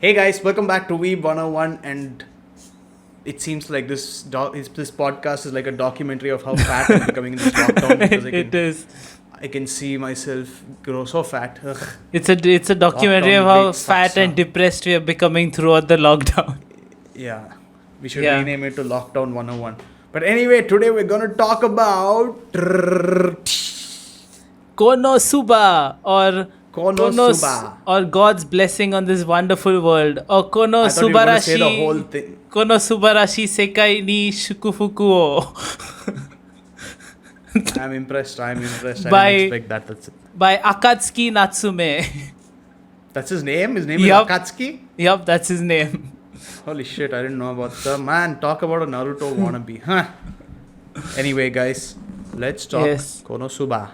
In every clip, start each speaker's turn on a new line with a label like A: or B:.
A: Hey guys, welcome back to Weeb101, and it seems like this podcast is like a documentary of how fat I'm becoming in this lockdown because
B: It is.
A: I can see myself grow so fat. Ugh.
B: It's a documentary of
A: Lockdown
B: how
A: weight
B: fat
A: sucks,
B: and
A: huh?
B: depressed we are becoming throughout the lockdown.
A: Yeah, we should
B: Yeah.
A: rename it to Lockdown 101. But anyway, today we're gonna talk about
B: Konosuba or
A: Konosuba.
B: or God's blessing on this wonderful world or
A: I thought you were gonna say the whole thing.
B: Konosubarashi Sekai ni Shukufuku o
A: I'm impressed. I
B: By-
A: didn't expect that. That's it.
B: by Akatsuki Natsume.
A: That's his name. His name
B: Yup.
A: is Akatsuki.
B: Yup, that's his name.
A: Holy shit, I didn't know about the man. Talk about a Naruto wannabe. Huh. Anyway, guys, let's talk
B: Yes.
A: Konosuba.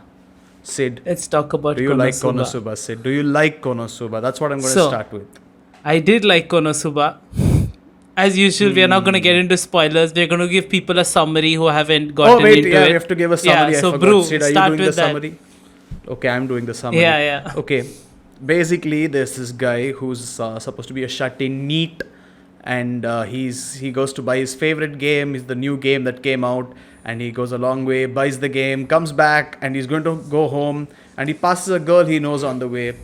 A: Sid,
B: Let's talk about
A: do you like
B: Konosuba.
A: Konosuba? Sid, do you like Konosuba? That's what I'm going to
B: So-
A: start with.
B: I did like Konosuba. As usual, we are not going to get into spoilers. We're going to give people a summary who haven't gotten
A: Oh, wait,
B: into
A: yeah,
B: it.
A: we have to give a summary.
B: Yeah,
A: I
B: so
A: forgot.
B: Brew,
A: Sid, are you
B: start
A: doing the
B: with that.
A: summary? Okay, I'm doing the summary.
B: Yeah.
A: Okay, basically, there's this guy who's supposed to be a shut-in NEET, and he goes to buy his favorite game. It's the new game that came out, and he goes a long way, buys the game, comes back, and he's going to go home, and he passes a girl he knows on the way,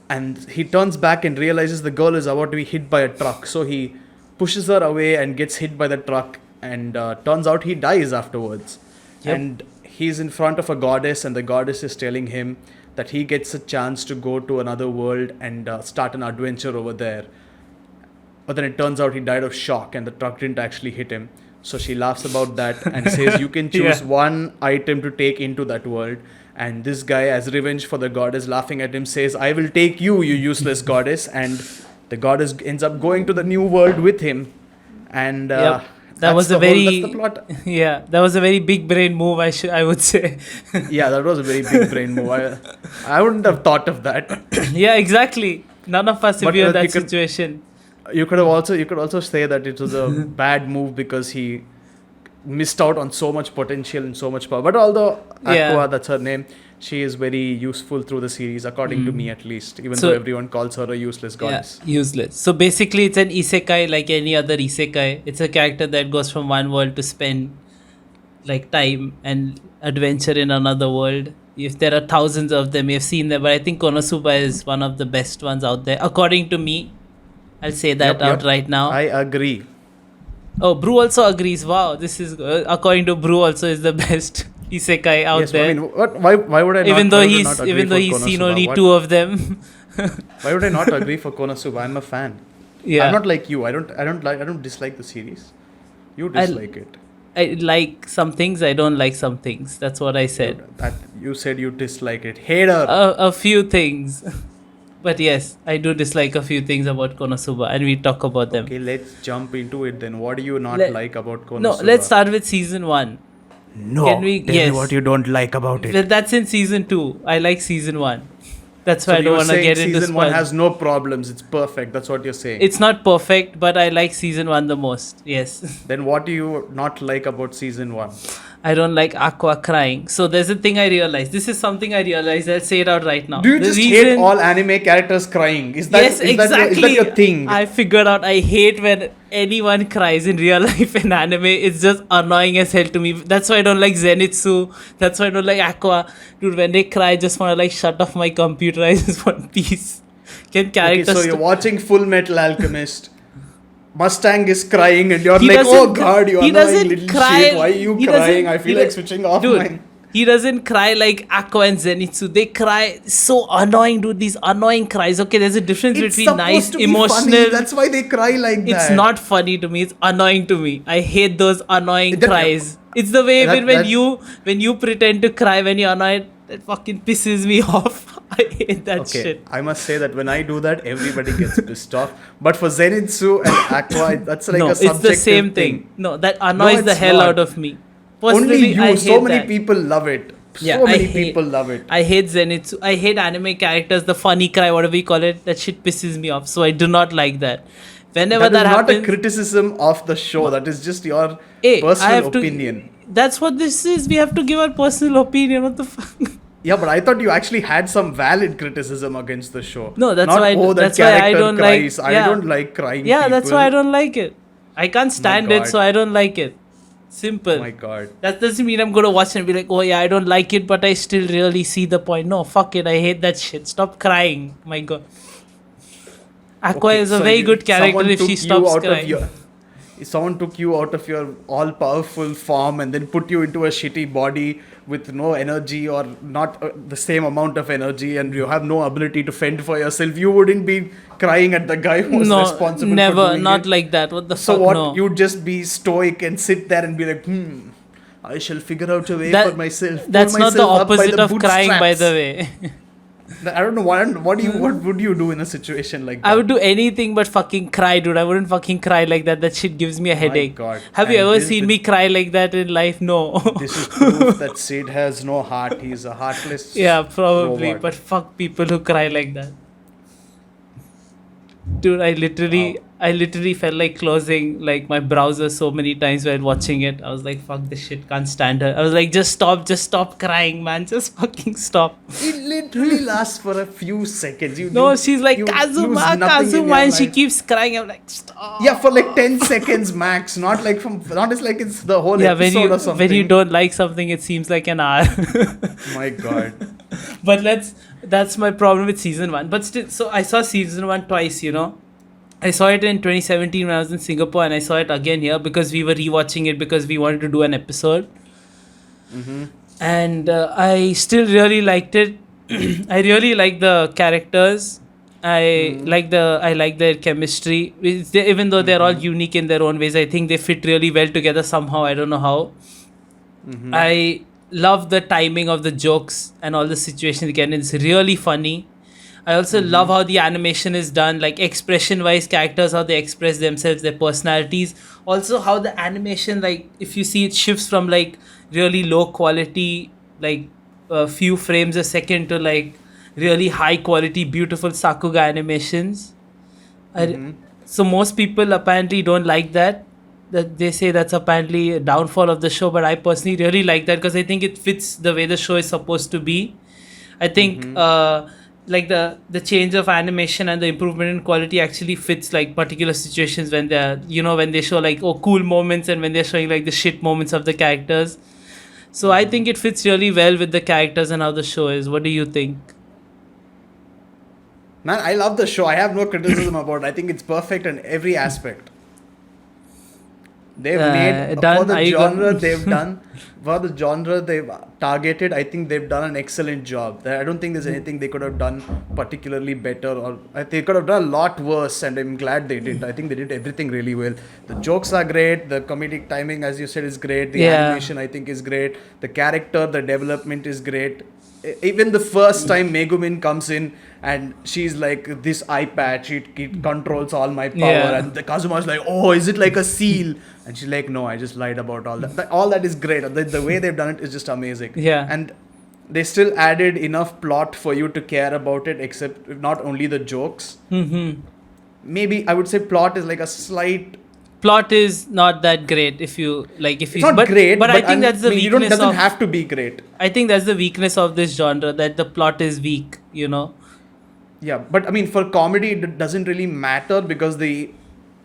A: and he turns back and realizes the girl is about to be hit by a truck. So he pushes her away and gets hit by the truck, and turns out he dies afterwards.
B: Yep.
A: And he's in front of a goddess, and the goddess is telling him that he gets a chance to go to another world and start an adventure over there. But then it turns out he died of shock and the truck didn't actually hit him. So she laughs about that and says you can choose
B: Yeah.
A: one item to take into that world. And this guy, as revenge for the goddess laughing at him, says, I will take you, you useless goddess. And the goddess ends up going to the new world with him. And
B: Yep.
A: that's the plot.
B: Yeah, that was a very big brain move. I would say.
A: Yeah, that was a very big brain move. I wouldn't have thought of that.
B: Yeah, exactly. None of us would be
A: But,
B: in that
A: you could-
B: situation.
A: You could also say that it was a bad move because he missed out on so much potential and so much power. But although Aqua,
B: Yeah.
A: that's her name, she is very useful through the series, according to me at least. Even
B: So-
A: though everyone calls her a useless goddess.
B: Yeah, useless. So basically, it's an isekai like any other isekai. It's a character that goes from one world to spend like time and adventure in another world. If there are thousands of them, you've seen them, but I think Konosuba is one of the best ones out there, according to me. I'll say that
A: Yep,
B: out
A: yep.
B: right now.
A: I agree.
B: Oh, Brew also agrees. Wow, this is according to Brew also is the best isekai out
A: Yes,
B: there.
A: I mean, why would I not?
B: even though
A: why would I
B: he's
A: not agree
B: even though
A: for
B: he's seen
A: Konosuba?
B: only
A: What-
B: two of them.
A: Why would I not agree for Konosuba? I'm a fan.
B: Yeah,
A: I'm not like you. I don't dislike the series. You dislike it.
B: I like some things. I don't like some things. That's what I said.
A: That you said you dislike it. Hater.
B: A few things. But yes, I do dislike a few things about Konosuba, and we talk about them.
A: Okay, let's jump into it then. What do you not
B: Let-
A: like about Konosuba?
B: No, let's start with season 1.
A: No,
B: Can we-
A: tell me
B: yes.
A: what you don't like about it.
B: That's in season 2. I like season 1. That's why
A: So
B: I don't
A: you're
B: want to
A: saying
B: get into
A: season one
B: spoilers.
A: has no problems. It's perfect. That's what you're saying.
B: It's not perfect, but I like season 1 the most. Yes.
A: Then what do you not like about season one?
B: I don't like Aqua crying. So there's a thing I realized. This is something I realized. I'll say it out right now.
A: Do you
B: The
A: just hate all anime characters crying? Is that
B: Yes, exactly.
A: is that your thing?
B: I figured out I hate when anyone cries in real life in anime. It's just annoying as hell to me. That's why I don't like Zenitsu. That's why I don't like Aqua. Dude, when they cry, I just want to like shut off my computer. I just want peace. Can
A: Okay,
B: characters...
A: so you're watching Full Metal Alchemist. Mustang is crying and you're
B: He
A: like, oh
B: doesn't-
A: god, you
B: he
A: annoying
B: doesn't
A: little
B: cry-
A: shit. Why are you
B: he
A: crying?
B: doesn't-
A: I
B: he
A: feel like
B: do-
A: switching off
B: Dude,
A: mine.
B: he doesn't cry like Aqua and Zenitsu. They cry so annoying, dude. These annoying cries. Okay, there's a difference
A: It's
B: between
A: supposed
B: nice,
A: to be
B: emotional...
A: funny. That's why they cry like
B: It's
A: that.
B: not funny to me. It's annoying to me. I hate those annoying
A: That-
B: cries. It's the way
A: that-
B: when
A: that-
B: you pretend to cry when you're annoyed. That fucking pisses me off. I hate that
A: Okay,
B: shit.
A: I must say that when I do that, everybody gets pissed off. But for Zenitsu and Aqua, that's like
B: No,
A: a
B: it's
A: subjective
B: the same thing. No, that annoys the
A: it's
B: hell
A: not.
B: out of me.
A: Only
B: Personally, I
A: you.
B: hate
A: So many
B: that.
A: people love it.
B: Yeah,
A: So
B: I
A: many
B: hate-
A: people love it.
B: I hate Zenitsu. I hate anime characters. The funny cry, whatever you call it, that shit pisses me off. So I do not like that. Whenever
A: That is
B: that
A: not
B: happens,
A: a criticism of the show. That is just your
B: Hey, I
A: personal
B: have to-
A: opinion.
B: that's what this is. We have to give our personal opinion. What the fuck?
A: Yeah, but I thought you actually had some valid criticism against the show.
B: No, that's
A: Not,
B: why.
A: oh, that
B: That's why I
A: character
B: don't
A: cries.
B: like.
A: I
B: Yeah,
A: don't like crying
B: yeah. That's why I
A: people.
B: don't like it. I can't
A: My
B: stand it, so
A: God.
B: I don't like it. Simple.
A: My God.
B: That doesn't mean I'm gonna watch and be like, oh yeah, I don't like it, but I still really see the point. No, fuck it. I hate that shit. Stop crying. My God. Aqua
A: Okay,
B: is a
A: so
B: very good character
A: someone
B: if she
A: took you
B: stops
A: out of
B: crying.
A: someone took you out of your all-powerful form and then put you into a shitty body with no energy or not the same amount of energy, and you have no ability to fend for yourself. You wouldn't be crying at the guy who was
B: No,
A: responsible for
B: never.
A: doing
B: Not
A: it.
B: like that. What the
A: So
B: fuck?
A: what?
B: No.
A: You'd just be stoic and sit there and be like, I shall figure out a way for
B: That
A: myself. Pull
B: that's not the
A: myself up by
B: opposite
A: the
B: of crying, by the
A: bootstraps.
B: way.
A: I don't know what would you do in a situation like
B: I
A: that?
B: would do anything but fucking cry, dude. I wouldn't fucking cry like that. That shit gives me a
A: My
B: headache.
A: God.
B: Have you
A: And
B: ever seen me cry like that in life? No.
A: this is proof that Sid has no heart. He's a heartless
B: Yeah, probably.
A: robot.
B: But fuck people who cry like that. Dude,
A: Wow.
B: I literally felt like closing like my browser so many times while watching it. I was like, fuck this shit, can't stand her. I was like, just stop crying, man. Just fucking stop.
A: It literally lasts for a few seconds.
B: No, she's like,
A: you lose
B: Kazuma,
A: nothing in
B: Kazuma,
A: your
B: and she
A: life.
B: keeps crying. I'm like, stop.
A: Yeah, for like 10 seconds max. Not as like it's the whole
B: Yeah,
A: episode or something.
B: when you don't like something, it seems like an hour.
A: My God.
B: But that's my problem with season one. But still, so I saw season one twice, you know. I saw it in 2017 when I was in Singapore, and I saw it again here because we were rewatching it because we wanted to do an episode. And I still really liked it. I really like the characters. I like their chemistry. Even though they're all unique in their own ways, I think they fit really well together somehow. I don't know how. I love the timing of the jokes and all the situations again. It's really funny. I also love how the animation is done, like expression wise, characters, how they express themselves, their personalities. Also, how the animation, like, if you see it shifts from like really low quality, like a few frames a second, to like really high quality, beautiful Sakuga animations. So, most people apparently don't like that. That they say that's apparently a downfall of the show, but I personally really like that because I think it fits the way the show is supposed to be. I think like the change of animation and the improvement in quality actually fits like particular situations when they're, you know, when they show like, oh, cool moments, and when they're showing like the shit moments of the characters. So I think it fits really well with the characters and how the show is. What do you think?
A: Man, I love the show. I have no criticism about it. I think it's perfect in every aspect. They've made
B: Done.
A: for the
B: Are you
A: genre
B: gonna-
A: they've done for the genre they've targeted. I think they've done an excellent job. I don't think there's anything they could have done particularly better, or they could have done a lot worse. And I'm glad they did. I think they did everything really well. The jokes are great. The comedic timing, as you said, is great. The
B: Yeah.
A: animation, I think, is great. The character, the development is great. Even the first time Megumin comes in and she's like, this eye patch, it controls all my power.
B: Yeah.
A: And the Kazuma's like, oh, is it like a seal? And she's like, no, I just lied about all that. All that is great. The way they've done it is just amazing.
B: Yeah.
A: And they still added enough plot for you to care about it, except not only the jokes. Maybe I would say plot is like a slight.
B: Plot is not that great if you like. If
A: It's
B: you,
A: not
B: but,
A: great,
B: but I think that's the
A: you don't
B: weakness
A: doesn't
B: of.
A: have to be great.
B: I think that's the weakness of this genre, that the plot is weak. You know.
A: Yeah, but I mean, for comedy, it doesn't really matter because the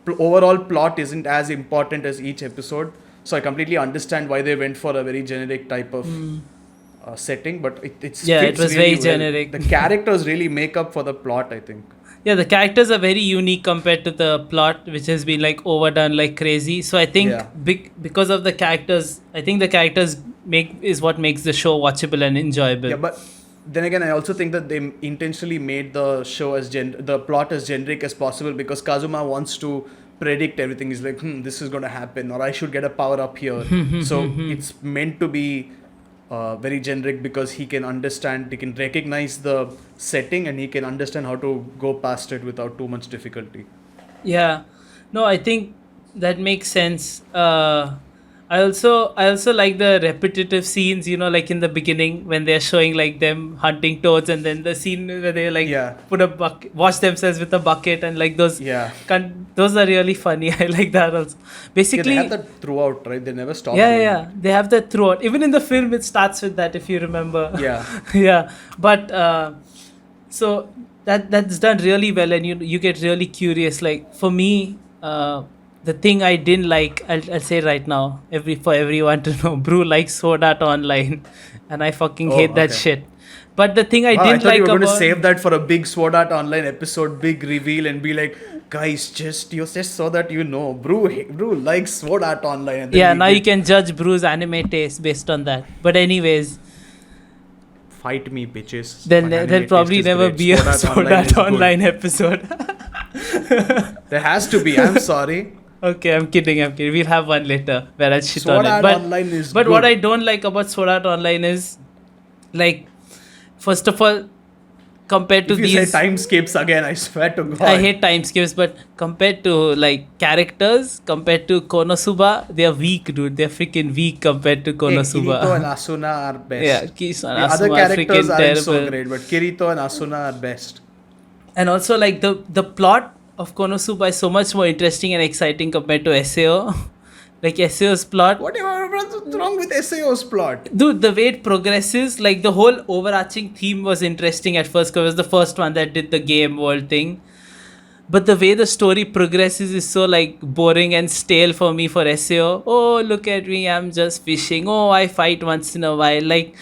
A: overall plot isn't as important as each episode. So I completely understand why they went for a very generic type of setting, but it
B: Yeah,
A: fits
B: it was
A: really
B: very generic.
A: The characters really make up for the plot, I think.
B: Yeah, the characters are very unique compared to the plot, which has been like overdone like crazy. So I think
A: Yeah.
B: because of the characters, I think the characters is what makes the show watchable and enjoyable.
A: Yeah, but then again, I also think that they intentionally made the show the plot as generic as possible because Kazuma wants to predict everything. He's like, this is going to happen, or I should get a power up here. So it's meant to be very generic because he can recognize the setting and he can understand how to go past it without too much difficulty.
B: Yeah, no, I think that makes sense. I also like the repetitive scenes, like in the beginning when they're showing like them hunting toads, and then the scene where they like
A: Yeah.
B: put a bucket, wash themselves with a bucket, and like those,
A: Yeah.
B: those are really funny. I like that also.
A: Yeah,
B: Basically,
A: they had that throughout, right? They never stopped
B: yeah,
A: doing
B: yeah, they have that throughout. Even in the film, it starts with that, if you remember.
A: it. Yeah.
B: Yeah, but so that's done really well, and you get really curious. Like for me, the thing I didn't like, I'll say right now, for everyone to know, Brew likes Sword Art Online, and I fucking
A: Oh,
B: hate that
A: okay.
B: shit. But the thing I
A: Wow, I
B: didn't
A: thought you
B: like
A: were going to
B: about,
A: save that for a big Sword Art Online episode, big reveal, and be like, guys, you just so that Brew likes Sword Art Online. And then
B: yeah,
A: we
B: now you
A: get,
B: can judge Brew's anime taste based on that. But anyways,
A: fight me, bitches.
B: then
A: My anime
B: there'll
A: taste
B: probably
A: is
B: never
A: great.
B: be a Sword Art
A: is good.
B: Online episode.
A: There has to be. I'm sorry.
B: Okay, I'm kidding. We'll have one later where I'll shit
A: Sword
B: on it.
A: Art
B: But
A: Online is
B: but
A: good.
B: what I don't like about Sword Art Online is, like, first of all, compared to
A: If you
B: these,
A: say time skips again, I swear to God.
B: I hate time skips. But compared to like characters, compared to Konosuba, they are weak, dude. They're freaking weak compared to
A: Hey, Kirito and
B: Konosuba.
A: Asuna are best.
B: Yeah, Kisu and
A: The other
B: Asuma are
A: characters
B: freaking
A: aren't so
B: terrible.
A: great, but Kirito and Asuna are best.
B: And also, like, the plot of Konosuba is so much more interesting and exciting compared to SAO. Like SAO's plot,
A: What's wrong with SAO's plot?
B: dude, the way it progresses, like the whole overarching theme was interesting at first because it was the first one that did the game world thing. But the way the story progresses is so like boring and stale for me for SAO. Oh, look at me, I'm just fishing. Oh, I fight once in a while. Like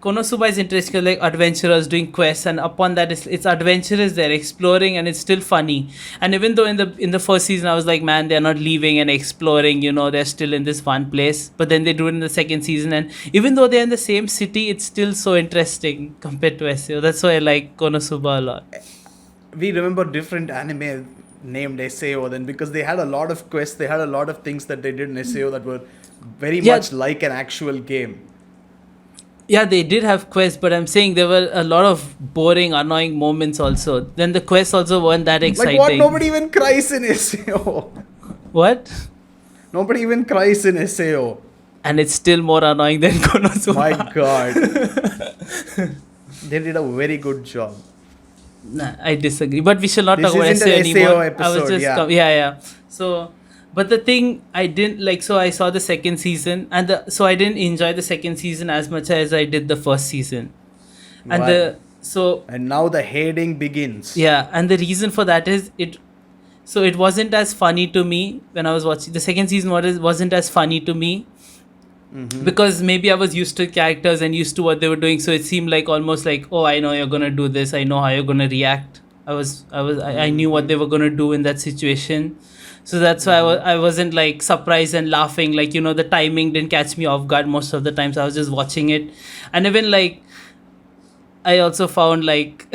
B: Konosuba is interesting, like adventurers doing quests, and upon that it's adventurous, they're exploring, and it's still funny. And even though in the first season I was like, man, they're not leaving and exploring, they're still in this one place. But then they do it in the second season, and even though they're in the same city, it's still so interesting compared to SAO. That's why I like Konosuba a lot.
A: We remember different anime named SAO then because they had a lot of quests, they had a lot of things that they did in SAO that were very
B: Yeah.
A: much like an actual game.
B: Yeah, they did have quests, but I'm saying there were a lot of boring, annoying moments also. Then the quests also weren't that exciting.
A: Like what? Nobody even cries in SAO.
B: What?
A: Nobody even cries in SAO.
B: And it's still more annoying than Konosuba.
A: My God. They did a very good job.
B: Nah, I disagree. But we shall not
A: This
B: talk about
A: isn't
B: SAO
A: an
B: anymore.
A: SAO
B: I was
A: episode,
B: just
A: yeah.
B: yeah. So, but the thing I didn't like, so I saw the second season, and so I didn't enjoy the second season as much as I did the first season. And
A: Why?
B: so
A: And now the hating begins.
B: yeah, and the reason for that is it. So it wasn't as funny to me when I was watching the second season. Wasn't as funny to me because maybe I was used to characters and used to what they were doing. So it seemed like almost like, oh, I know you're gonna do this. I know how you're gonna react. I knew what they were gonna do in that situation. So that's why I wasn't like surprised and laughing. Like, the timing didn't catch me off guard most of the times. I was just watching it, and even like I also found like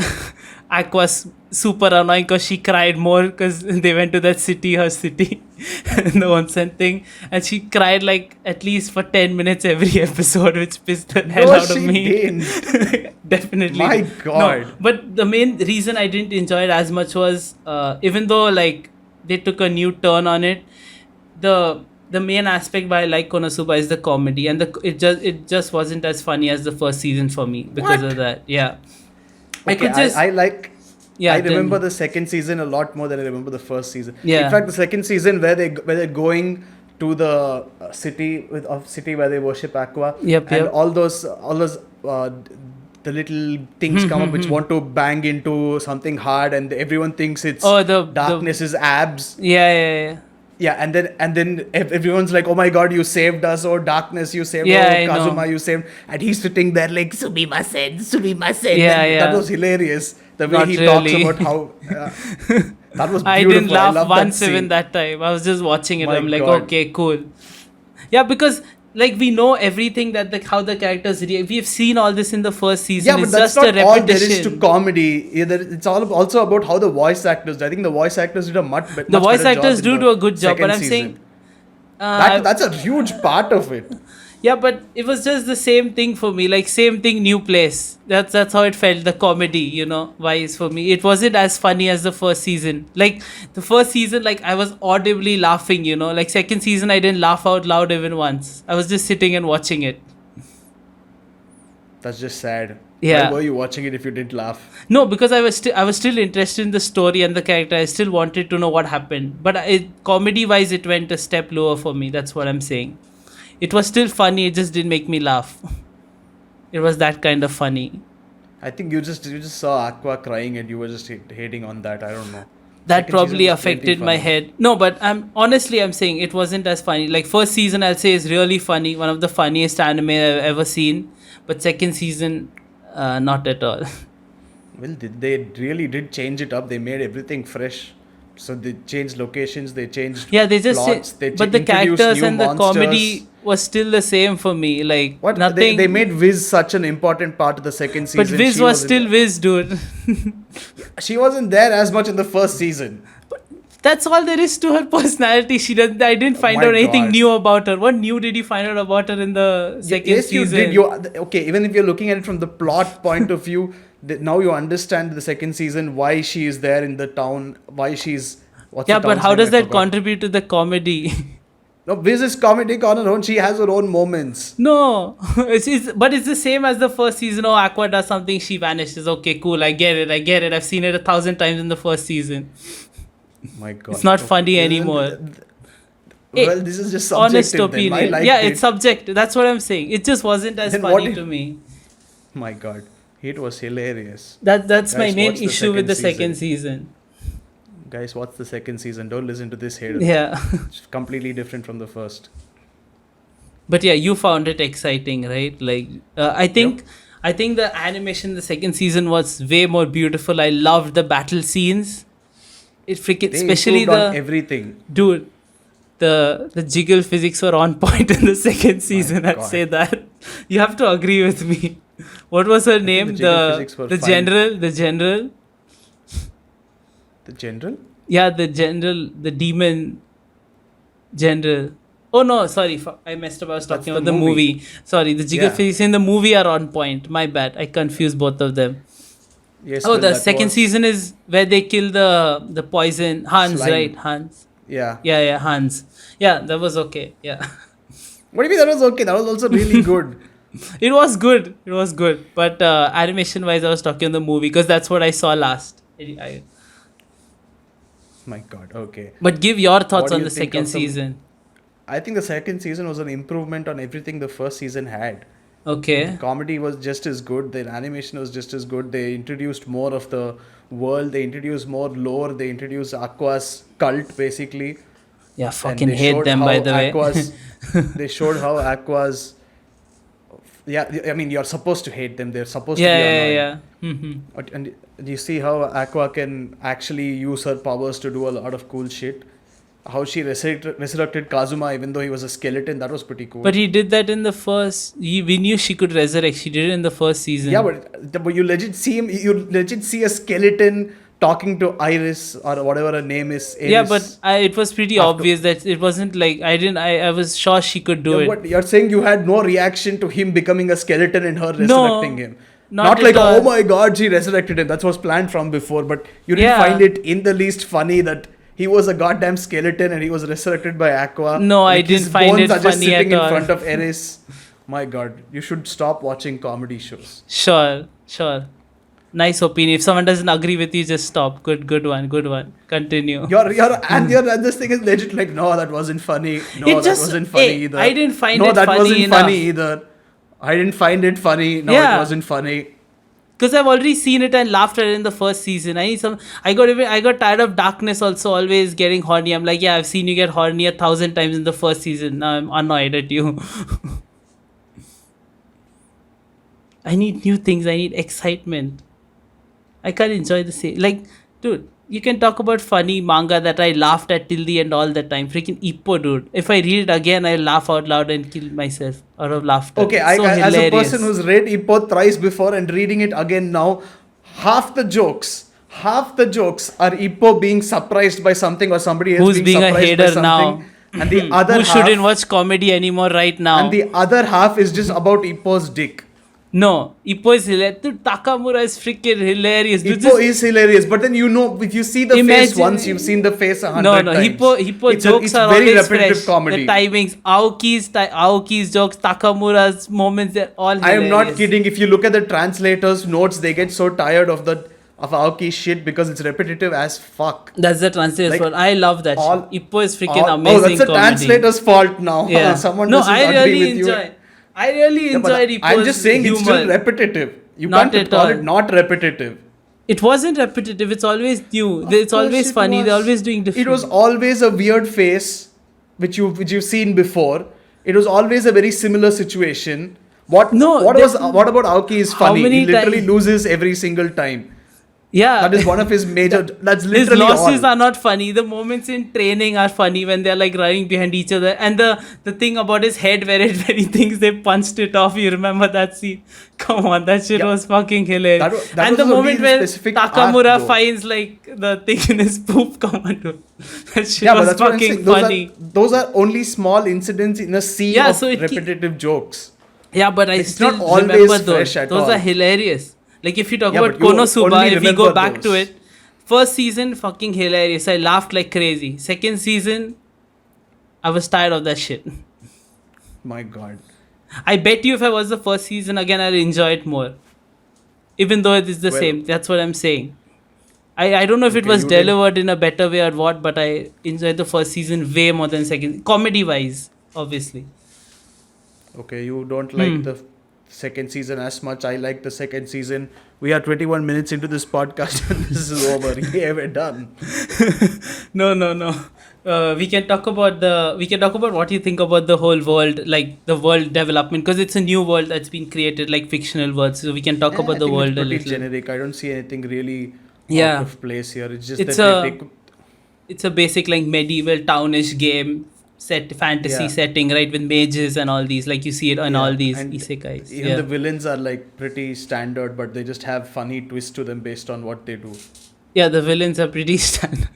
B: Aqua's super annoying because she cried more because they went to that city, her city, the onsen thing, and she cried like at least for 10 minutes every episode, which pissed the hell out of
A: she
B: me.
A: didn't.
B: Definitely.
A: My
B: No,
A: God.
B: but the main reason I didn't enjoy it as much was even though like they took a new turn on it, the main aspect why I like Konosuba is the comedy, and it just wasn't as funny as the first season for me because
A: What?
B: of that. Yeah.
A: Okay,
B: Yeah,
A: I remember
B: then-
A: the second season a lot more than I remember the first season.
B: Yeah.
A: In fact, the second season where they're going to the city where they worship Aqua,
B: Yep,
A: and
B: yep.
A: all those the little things come up which want to bang into something hard, and everyone thinks it's
B: the
A: darkness is abs.
B: Yeah.
A: Yeah, and then everyone's like, "Oh my God, you saved us! Oh, darkness, you saved!
B: Yeah,
A: Oh,
B: I know.
A: Kazuma, you saved!" And he's sitting there like, "Sumimasen."
B: Yeah,
A: And
B: yeah.
A: that was hilarious. The way
B: Not
A: he
B: really.
A: talks about how that was beautiful.
B: I didn't laugh
A: love
B: once
A: that
B: even
A: scene.
B: that time. I was just watching it.
A: My
B: I'm like,
A: God.
B: okay, cool. Yeah, because like we know everything that how the characters react. We've seen all this in the first season.
A: Yeah, but
B: It's
A: that's
B: just a
A: not all there is to
B: repetition.
A: comedy. It's all also about how the voice actors. I think the voice actors did a much better.
B: The voice actors do a good job, but I'm saying
A: that's a huge part of it.
B: Yeah, but it was just the same thing for me. Like same thing, new place. That's how it felt. The comedy, wise for me. It wasn't as funny as the first season. Like the first season, like I was audibly laughing. Like second season, I didn't laugh out loud even once. I was just sitting and watching it.
A: That's just sad.
B: Yeah.
A: Why were you watching it if you didn't laugh?
B: No, because I was still interested in the story and the character. I still wanted to know what happened. But comedy wise, it went a step lower for me. That's what I'm saying. It was still funny. It just didn't make me laugh. It was that kind of funny.
A: I think you just saw Aqua crying and you were just hating on that. I don't know.
B: That
A: Second season
B: probably
A: was plenty
B: affected my
A: funny.
B: head. No, but I'm saying it wasn't as funny. Like first season, I'll say is really funny. One of the funniest anime I've ever seen. But second season, not at all.
A: Well, they really did change it up. They made everything fresh. So they changed locations, they changed
B: Yeah, they just
A: plots,
B: but the
A: introduced
B: characters
A: new
B: and the
A: monsters.
B: comedy was still the same for me. Like
A: What
B: nothing.
A: they made Viz such an important part of the second season.
B: But Viz
A: She
B: was
A: wasn't-
B: still Viz, dude.
A: she wasn't there as much in the first season.
B: That's all there is to her personality. She doesn't. I didn't find
A: my
B: out anything
A: God.
B: new about her. What new did you find out about her in the second
A: Yes,
B: season?
A: you did. You okay? Even if you're looking at it from the plot point of view, now you understand the second season why she is there in the town. Why she's what's
B: Yeah,
A: the
B: but
A: town's
B: how
A: name?
B: does
A: I
B: that
A: forgot.
B: contribute to the comedy?
A: No, Viz is comedic on her own. She has her own moments.
B: No, but it's the same as the first season. Oh, Aqua does something, she vanishes. Okay, cool. I get it. I've seen it 1,000 times in the first season.
A: My God,
B: It's not
A: Okay.
B: funny
A: Isn't-
B: anymore.
A: Well, this is just
B: Honest
A: subjective. Then. I
B: opinion.
A: liked
B: Yeah,
A: it.
B: it's subjective. That's what I'm saying. It just wasn't as
A: Then what
B: funny
A: did-
B: to me.
A: My God, it was hilarious.
B: That's my
A: Guys,
B: main
A: watch the
B: issue with
A: second
B: the second season.
A: Guys, what's the second season? Don't listen to this hater.
B: Yeah.
A: It's completely different from the first.
B: But yeah, you found it exciting, right? Like I think the animation in the second season was way more beautiful. I loved the battle scenes. It freaking,
A: They
B: especially
A: improved on
B: the
A: everything.
B: dude, the jiggle physics were on point in the second season. I'd
A: God.
B: say that. You have to agree with me. What was her name?
A: the jiggle physics were
B: The
A: fine.
B: general, the general.
A: The general?
B: Yeah, the general, the demon general. Oh no, sorry, I messed up. I was
A: That's
B: talking
A: the
B: about the
A: movie.
B: movie. Sorry, the jiggle
A: Yeah.
B: physics in the movie are on point. My bad. I confused both of them.
A: Yes.
B: Oh,
A: well,
B: the
A: that
B: second
A: was-
B: season is where they kill the poison Hans,
A: Slime.
B: right? Hans.
A: Yeah.
B: Yeah, Hans. Yeah, that was okay. Yeah.
A: What do you mean that was okay? That was also really good.
B: It was good. It was good. But animation wise, I was talking on the movie because that's what I saw last.
A: My God. Okay.
B: But give your thoughts
A: What do
B: on
A: you
B: the
A: think
B: second
A: of the-
B: season.
A: I think the second season was an improvement on everything the first season had.
B: Okay.
A: Comedy was just as good. The animation was just as good. They introduced more of the world. They introduced more lore. They introduced Aqua's cult, basically.
B: Yeah,
A: And
B: fucking
A: they
B: hate
A: showed
B: them
A: how
B: by the way.
A: Aqua's, they showed how Aqua's. Yeah, I mean, you're supposed to hate them. They're supposed to be annoying.
B: Yeah. Mm-hmm.
A: And you see how Aqua can actually use her powers to do a lot of cool shit. How she resurrected Kazuma even though he was a skeleton. That was pretty cool.
B: But he did that in the first. We knew she could resurrect. She did it in the first season.
A: yeah, but you legit see him. You legit see a skeleton talking to Iris or whatever her name is.
B: Yeah,
A: Iris.
B: but it was pretty
A: After-
B: obvious that it wasn't like I was sure she could do
A: Yeah,
B: it.
A: what you're saying, you had no reaction to him becoming a skeleton and her resurrecting him.
B: not
A: like,
B: at all.
A: oh my God, she resurrected him. That was planned from before. But you didn't
B: Yeah.
A: find it in the least funny that he was a goddamn skeleton and he was resurrected by Aqua.
B: No, I
A: Like, his
B: didn't find
A: bones
B: it
A: are just
B: funny
A: sitting
B: at
A: in
B: all.
A: front of Eris. My God, you should stop watching comedy shows.
B: Sure. Nice opinion. If someone doesn't agree with you, just stop. Good one. Continue.
A: And this thing is legit like, no, that wasn't funny. No,
B: It
A: that
B: just-
A: wasn't funny
B: hey,
A: either.
B: I didn't find
A: no,
B: it
A: that
B: funny
A: wasn't
B: enough.
A: funny either. I didn't find it funny. No,
B: Yeah.
A: it wasn't funny.
B: Because I've already seen it and laughed at it in the first season. I got tired of darkness also always getting horny. I'm like, yeah, I've seen you get horny 1,000 times in the first season. Now I'm annoyed at you. I need new things. I need excitement. I can't enjoy the same. Like, dude, you can talk about funny manga that I laughed at till the end all the time. Freaking Ippo, dude. If I read it again, I laugh out loud and kill myself out of laughter.
A: Okay,
B: So
A: as a
B: hilarious.
A: person who's read Ippo thrice before and reading it again now, half the jokes are Ippo being surprised by something or somebody else
B: Who's being a
A: surprised by
B: hater
A: something.
B: now?
A: and the other
B: Who
A: half,
B: shouldn't watch comedy anymore right now?
A: and the other half is just about Ippo's dick.
B: No, Ippo is hilarious. Dude, Takamura is freaking hilarious. Dude,
A: Hippo is hilarious, but then if you see the face
B: Imagine-
A: once, you've seen the face 100
B: no,
A: times.
B: Hippo jokes
A: it's
B: are
A: very
B: always
A: repetitive
B: fresh.
A: comedy.
B: The timings, Aoki's jokes, Takamura's moments, they're all
A: I
B: hilarious.
A: am not kidding. If you look at the translators' notes, they get so tired of Aoki's shit because it's repetitive as fuck.
B: That's the translator's
A: Like,
B: fault. I love that
A: all-
B: shit. Ippo is freaking
A: Oh,
B: amazing
A: that's the
B: comedy.
A: translator's fault now.
B: Yeah.
A: Someone
B: no,
A: doesn't
B: I
A: agree
B: really
A: with you.
B: enjoy. I really
A: Yeah, but
B: enjoyed Ippo's
A: I'm just saying it's
B: humor.
A: still repetitive. You
B: Not
A: can't
B: at
A: call
B: all.
A: it not repetitive.
B: It wasn't repetitive. It's always new. It's
A: Of
B: always
A: course it
B: funny. They're
A: was.
B: always doing different.
A: It was always a weird face, which you've seen before. It was always a very similar situation. What about Aoki is
B: How
A: funny.
B: many
A: He literally
B: times-
A: loses every single time.
B: Yeah.
A: That is one of his major. That's
B: His
A: literally
B: losses
A: all.
B: are not funny. The moments in training are funny when they're like running behind each other. And the thing about his head where he thinks they punched it off. You remember that scene? Come on, that shit
A: Yeah.
B: was fucking hilarious.
A: That
B: And
A: was
B: the
A: a
B: moment
A: really
B: where
A: specific arc,
B: Takamura
A: though.
B: finds like the thing in his poop, come on, dude. That shit
A: Yeah, but
B: was
A: that's what I'm
B: fucking
A: saying.
B: funny.
A: Those are only small incidents in a sea
B: Yeah,
A: of
B: so it
A: repetitive jokes.
B: Yeah, but I
A: It's
B: still
A: not always
B: remember those.
A: fresh at
B: Those
A: all.
B: are hilarious. Like if you talk
A: Yeah,
B: about
A: but you
B: Konosuba,
A: only
B: if we go
A: remember
B: back to
A: those.
B: it, first season fucking hilarious. I laughed like crazy. Second season, I was tired of that shit.
A: My God.
B: I bet you if I was the first season again, I'll enjoy it more. Even though it is the
A: Well-
B: same. That's what I'm saying. I don't know if it
A: Okay,
B: was
A: you did-
B: delivered in a better way or what, but I enjoyed the first season way more than second. Comedy wise, obviously.
A: Okay, you don't like the second season as much. I like the second season. We are 21 minutes into this podcast and this is over. Yeah, we're done.
B: No. We can talk about what you think about the whole world, like the world development, because it's a new world that's been created, like fictional worlds. So we can talk about
A: I
B: the
A: think
B: world
A: it's
B: a
A: pretty
B: little.
A: generic. I don't see anything really
B: Yeah.
A: out of place here. It's just
B: It's
A: that
B: a- It's a basic like medieval townish game set fantasy
A: Yeah.
B: setting, right, with mages and all these. Like you see it on
A: Yeah,
B: all these
A: and
B: isekais.
A: even
B: Yeah.
A: the villains are like pretty standard, but they just have funny twists to them based on what they do.
B: Yeah, the villains are pretty standard.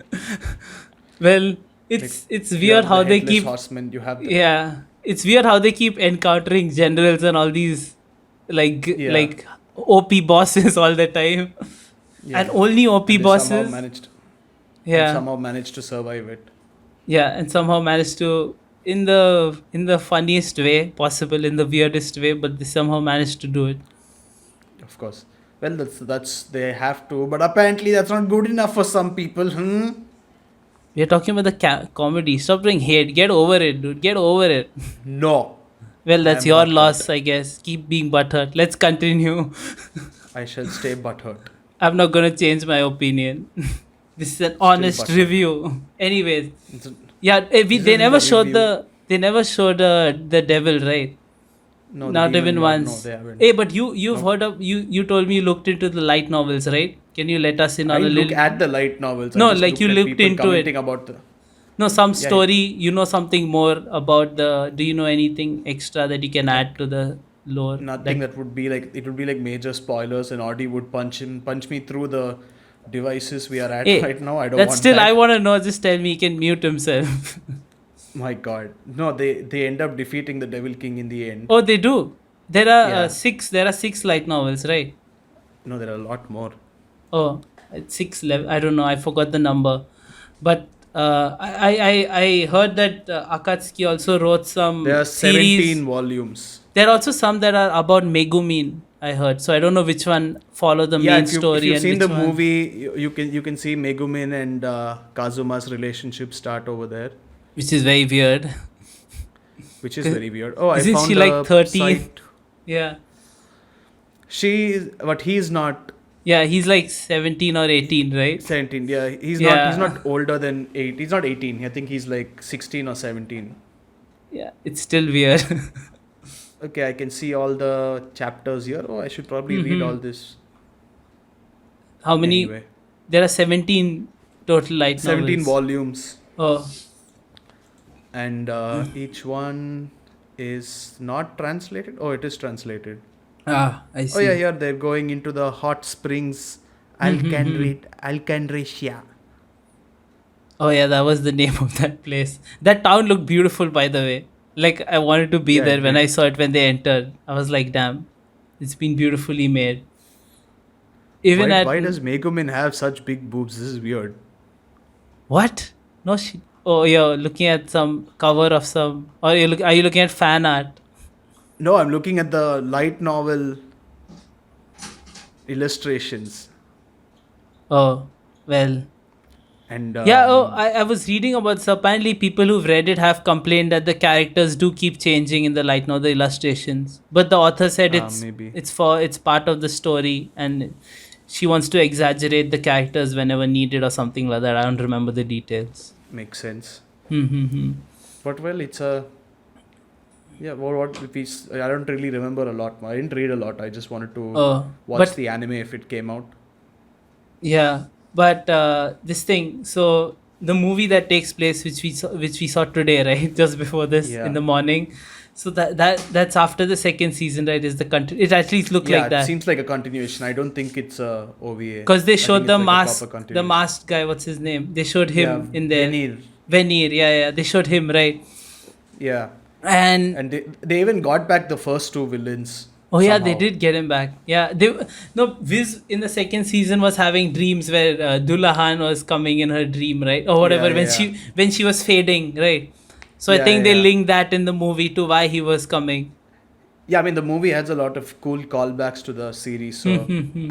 B: Well, it's
A: You
B: weird
A: have
B: how
A: the
B: they
A: Headless
B: keep.
A: Horseman, you have the,
B: Yeah, it's weird how they keep encountering generals and all these
A: Yeah.
B: like OP bosses all the time,
A: yeah.
B: and only OP
A: And they somehow
B: bosses.
A: managed,
B: Yeah,
A: somehow managed to survive it.
B: yeah, and somehow managed to in the funniest way possible, in the weirdest way, but they somehow managed to do it.
A: Of course. Well, that's they have to, but apparently that's not good enough for some people.
B: We're talking about the comedy. Stop doing hate. Get over it, dude. Get over it.
A: No,
B: Well, that's
A: I'm
B: your
A: not
B: loss, I guess. Keep being butthurt. Let's continue.
A: I shall stay butthurt.
B: I'm not gonna change my opinion. This is an honest
A: butthurt.
B: review. Anyways,
A: It's a-
B: yeah,
A: This
B: they
A: isn't
B: never
A: a
B: showed
A: review.
B: the the devil, right?
A: No,
B: Not
A: the
B: even
A: demon lord,
B: once.
A: No, they haven't.
B: Hey, but you've
A: No.
B: heard of you told me you looked into the light novels, right? Can you let us in
A: I
B: on a
A: look
B: little?
A: at the light novels.
B: No,
A: I just
B: like you
A: at
B: looked
A: people
B: into it.
A: commenting about the.
B: No, some
A: Yeah,
B: story. You know something more about the. Do you know anything extra that you can add to the lore?
A: Nothing that would be like it would be like major spoilers, and Audie would punch me through the devices we are at
B: Hey,
A: right now. I don't
B: That's
A: want
B: still.
A: that.
B: I want to know. Just tell me. He can mute himself.
A: My God, no! They end up defeating the Devil King in the end.
B: Oh, they do. There are
A: Yeah.
B: six. There are 6 light novels, right?
A: No, there are a lot more.
B: Oh, it's 6 level. I don't know. I forgot the number. But I heard that Akatsuki also wrote some
A: There are 17
B: series.
A: volumes.
B: There are also some that are about Megumin. I heard. So I don't know which one follow the main story.
A: if you've
B: and
A: seen
B: which
A: the
B: one.
A: movie, you can see Megumin and Kazuma's relationship start over there,
B: Which is very weird.
A: which is very weird. Oh, I
B: Isn't
A: found
B: she like
A: a
B: 30?
A: site.
B: Yeah.
A: But he's not
B: Yeah, he's like 17 or 18, right?
A: 17. Yeah, he's
B: Yeah.
A: not older than 8. He's not 18. I think he's like 16 or 17.
B: Yeah, it's still weird.
A: Okay, I can see all the chapters here. Oh, I should probably read all this.
B: How many?
A: Anyway,
B: There are 17 total light
A: 17
B: novels.
A: volumes,
B: Oh,
A: and each one is not translated. Oh, it is translated.
B: I see.
A: Oh yeah, here they're going into the hot springs, Alcandracia.
B: Oh yeah, that was the name of that place. That town looked beautiful, by the way. Like I wanted to be
A: Yeah,
B: there
A: it
B: when
A: did.
B: I saw it when they entered. I was like, damn, it's been beautifully made. Even
A: Why
B: at
A: does Megumin have such big boobs? This is weird.
B: what? No shit. Oh, you're looking at some cover of some, or are you looking at fan art?
A: No, I'm looking at the light novel illustrations,
B: Oh, well.
A: and
B: Yeah, I was reading about so apparently people who've read it have complained that the characters do keep changing in the light novel illustrations. But the author said
A: maybe
B: it's part of the story and she wants to exaggerate the characters whenever needed or something like that. I don't remember the details.
A: makes sense.
B: Hmm, hmm, hmm.
A: But well, it's a yeah. What if I don't really remember a lot. I didn't read a lot. I just wanted to watch
B: But
A: the anime if it came out.
B: yeah, but this thing. So the movie that takes place, which we saw today, right, just before this in
A: Yeah.
B: the morning. So that's after the second season, right? Is the country? It at least looked
A: Yeah,
B: like
A: it
B: that
A: seems like a continuation. I don't think it's a OVA.
B: because they
A: I
B: showed
A: think it's like a proper
B: the
A: continuation.
B: masked guy. What's his name? They showed
A: Yeah,
B: him in there.
A: Venir.
B: Veneer. Yeah, yeah. They showed him, right?
A: Yeah,
B: And
A: and they even got back the first two villains.
B: oh yeah, they
A: somehow.
B: did get him back. Yeah, they no Viz in the second season was having dreams where Dullahan was coming in her dream, right, or whatever
A: Yeah, yeah,
B: when she was fading, right. So I
A: yeah,
B: think
A: yeah,
B: they
A: yeah.
B: linked that in the movie to why he was coming.
A: Yeah, I mean the movie has a lot of cool callbacks to the series, so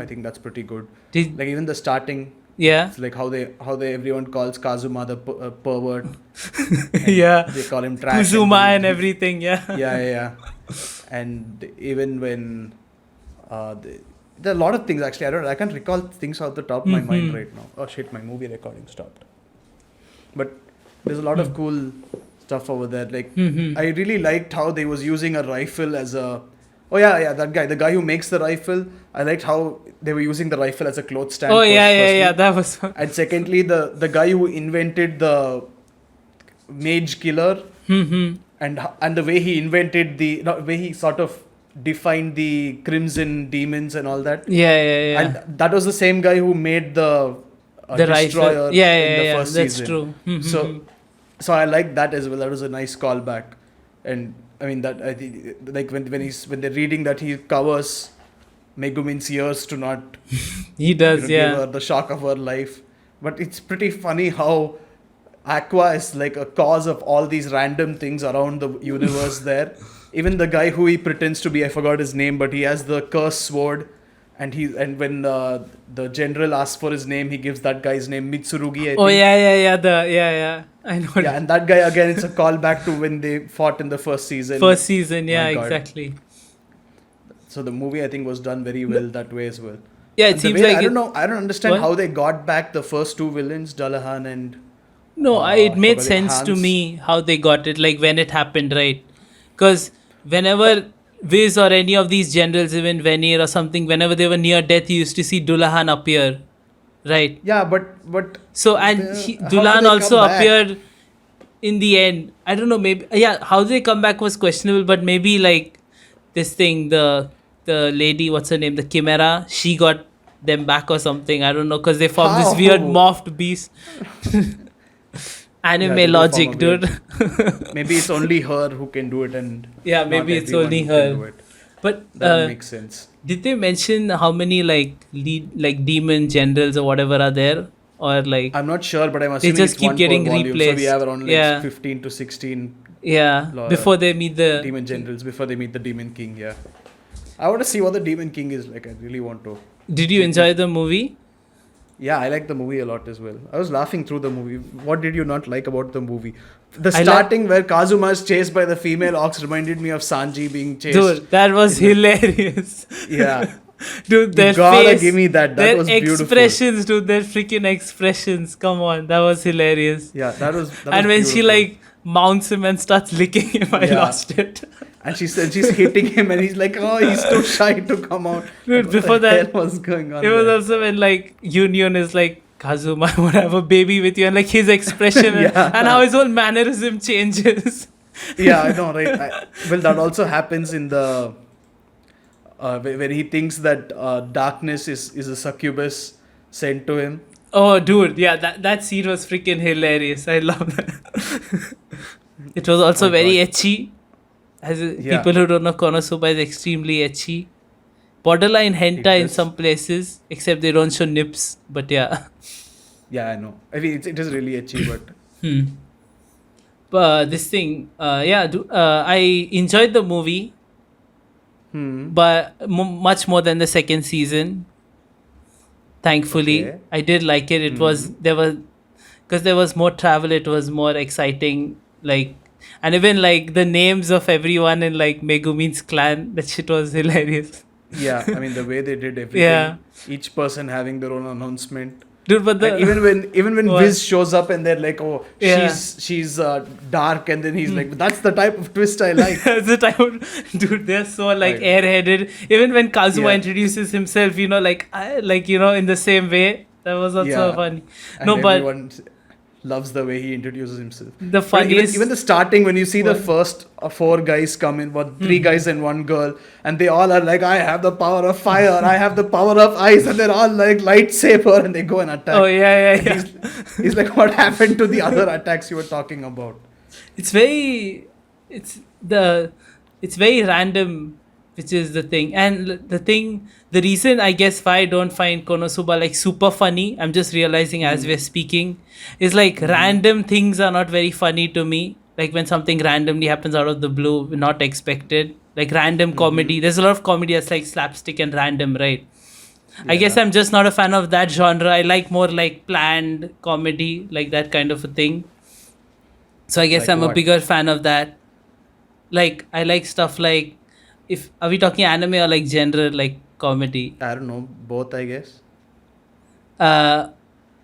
A: I think that's pretty good.
B: Did,
A: Like even the starting,
B: yeah,
A: it's like how they everyone calls Kazuma the pervert, and
B: yeah,
A: they call him trash.
B: Kuzuma and
A: he-
B: everything. Yeah,
A: yeah, yeah, yeah. And even when there are a lot of things actually. I can't recall things off the top of my mind right now. Oh shit, my movie recording stopped. But there's a lot of cool stuff over there. Like I really liked how they was using a rifle as a. Oh yeah, that guy, the guy who makes the rifle. I liked how they were using the rifle as a clothes stand.
B: Oh yeah, yeah,
A: firstly.
B: yeah. That was.
A: And secondly, the guy who invented the mage killer and the way he invented way he sort of defined the crimson demons and all that.
B: Yeah, yeah, yeah.
A: And that was the same guy who made the
B: The
A: destroyer
B: rifle. Yeah,
A: in
B: yeah,
A: the
B: yeah.
A: first
B: That's
A: season.
B: true.
A: So I like that as well. That was a nice callback. And I mean that I think like when they're reading that he covers Megumin's ears to not
B: He does.
A: give
B: Yeah.
A: her the shock of her life. But it's pretty funny how Aqua is like a cause of all these random things around the universe there. Even the guy who he pretends to be, I forgot his name, but he has the curse sword. And when the general asks for his name, he gives that guy's name Mitsurugi, I
B: Oh
A: think.
B: yeah, yeah, yeah. Yeah. I know.
A: Yeah, and that guy again, it's a callback to when they fought in the first season.
B: First season. Yeah,
A: My God.
B: exactly.
A: So the movie I think was done very well that way as well.
B: Yeah, it
A: And the
B: seems
A: way-
B: like
A: I don't know. I don't understand
B: What?
A: how they got back the first two villains, Dullahan and
B: No, it made
A: forgot it,
B: sense to
A: Hans.
B: me how they got it, like when it happened, right? Because whenever Viz or any of these generals, even Veneer or something, whenever they were near death, you used to see Dullahan appear, right?
A: yeah, but
B: So, and
A: how do
B: Dullahan
A: they
B: also
A: come back?
B: appeared in the end. I don't know, maybe, yeah, how they come back was questionable, but maybe like this thing, the lady, what's her name, the Chimera, she got them back or something. I don't know, because they formed this
A: How?
B: weird morphed beast. Anime
A: they do
B: logic,
A: form a
B: dude.
A: maybe it's only her who can do it, and
B: Yeah,
A: not
B: maybe it's
A: everyone
B: only
A: who can
B: her.
A: do it.
B: But
A: That makes sense.
B: did they mention how many like demon generals or whatever are there, or like
A: I'm not sure, but I'm assuming
B: just
A: it's
B: keep
A: one
B: getting
A: per volume, so we
B: replaced.
A: have around like
B: Yeah.
A: 15 to 16
B: yeah before they meet the
A: demon generals before they meet the Demon King. Yeah, I want to see what the Demon King is like. I really want to.
B: Did you enjoy the movie?
A: Yeah, I like the movie a lot as well. I was laughing through the movie. What did you not like about the movie? The
B: I like-
A: starting where Kazuma is chased by the female ox reminded me of Sanji being chased.
B: Dude, that was hilarious.
A: Yeah.
B: Dude, their
A: You gotta
B: face,
A: give me that. That
B: their
A: was beautiful.
B: expressions, dude, their freaking expressions. Come on, that was hilarious.
A: Yeah, that was
B: And when she
A: beautiful.
B: like mounts him and starts licking him, I
A: Yeah.
B: lost it.
A: And she said she's hitting him, and he's like, "Oh, he's too shy to come out."
B: Dude,
A: What
B: before
A: the
B: that,
A: hell was going on?
B: It was
A: there?
B: also when like Union is like, Kazuma, I want to have a baby with you, and like his expression
A: Yeah.
B: and how his whole mannerism changes.
A: Yeah, I know, right? Well, that also happens in the when he thinks that darkness is a succubus sent to him.
B: Oh, dude, yeah, that scene was freaking hilarious. I love that. It was also
A: My
B: very
A: God.
B: etchy.
A: Yeah,
B: People who don't know, Konosuba is extremely etchy. Borderline
A: it
B: hentai in
A: does.
B: some places, except they don't show nips. But yeah.
A: Yeah, I know. I mean, it is really etchy, but
B: Hmm. But this thing, yeah, I enjoyed the movie,
A: hmm.
B: but much more than the second season. Thankfully,
A: Okay.
B: I did like it. It
A: Hmm.
B: was there was because there was more travel. It was more exciting. Like, and even like the names of everyone in like Megumin's clan. That shit was hilarious.
A: Yeah, I mean the way they did
B: Yeah,
A: everything, each person having their own announcement,
B: dude. But
A: and
B: the
A: even when
B: what?
A: Viz shows up and they're like, oh,
B: Yeah.
A: she's dark, and then he's
B: Hmm.
A: like, that's the type of twist I like.
B: That's the type of dude. They're so like
A: I,
B: airheaded. Even when Kazuma
A: yeah,
B: introduces himself, like in the same way. That was also
A: yeah,
B: funny.
A: and
B: No, but
A: everyone loves the way he introduces himself.
B: the
A: But even
B: funniest
A: the starting, when you see the
B: one.
A: first four guys come in, what, three
B: Hmm.
A: guys and one girl, and they all are like, I have the power of fire, I have the power of ice, and they're all like lightsaber, and they go and
B: Oh
A: attack.
B: yeah, yeah,
A: And
B: yeah.
A: he's like, what happened to the other attacks you were talking about?
B: It's very, it's the, it's very random, which is the thing. And the reason I guess why I don't find Konosuba like super funny, I'm just realizing as we're speaking, is like
A: Mm-hmm.
B: random things are not very funny to me. Like when something randomly happens out of the blue, not expected. Like random
A: Mm-hmm.
B: comedy. There's a lot of comedy that's like slapstick and random, right? I guess
A: Yeah.
B: I'm just not a fan of that genre. I like more like planned comedy, like that kind of a thing. So I guess
A: Like
B: I'm a
A: what?
B: bigger fan of that. Like I like stuff like, if are we talking anime or like genre like comedy?
A: I don't know. Both, I guess.
B: Uh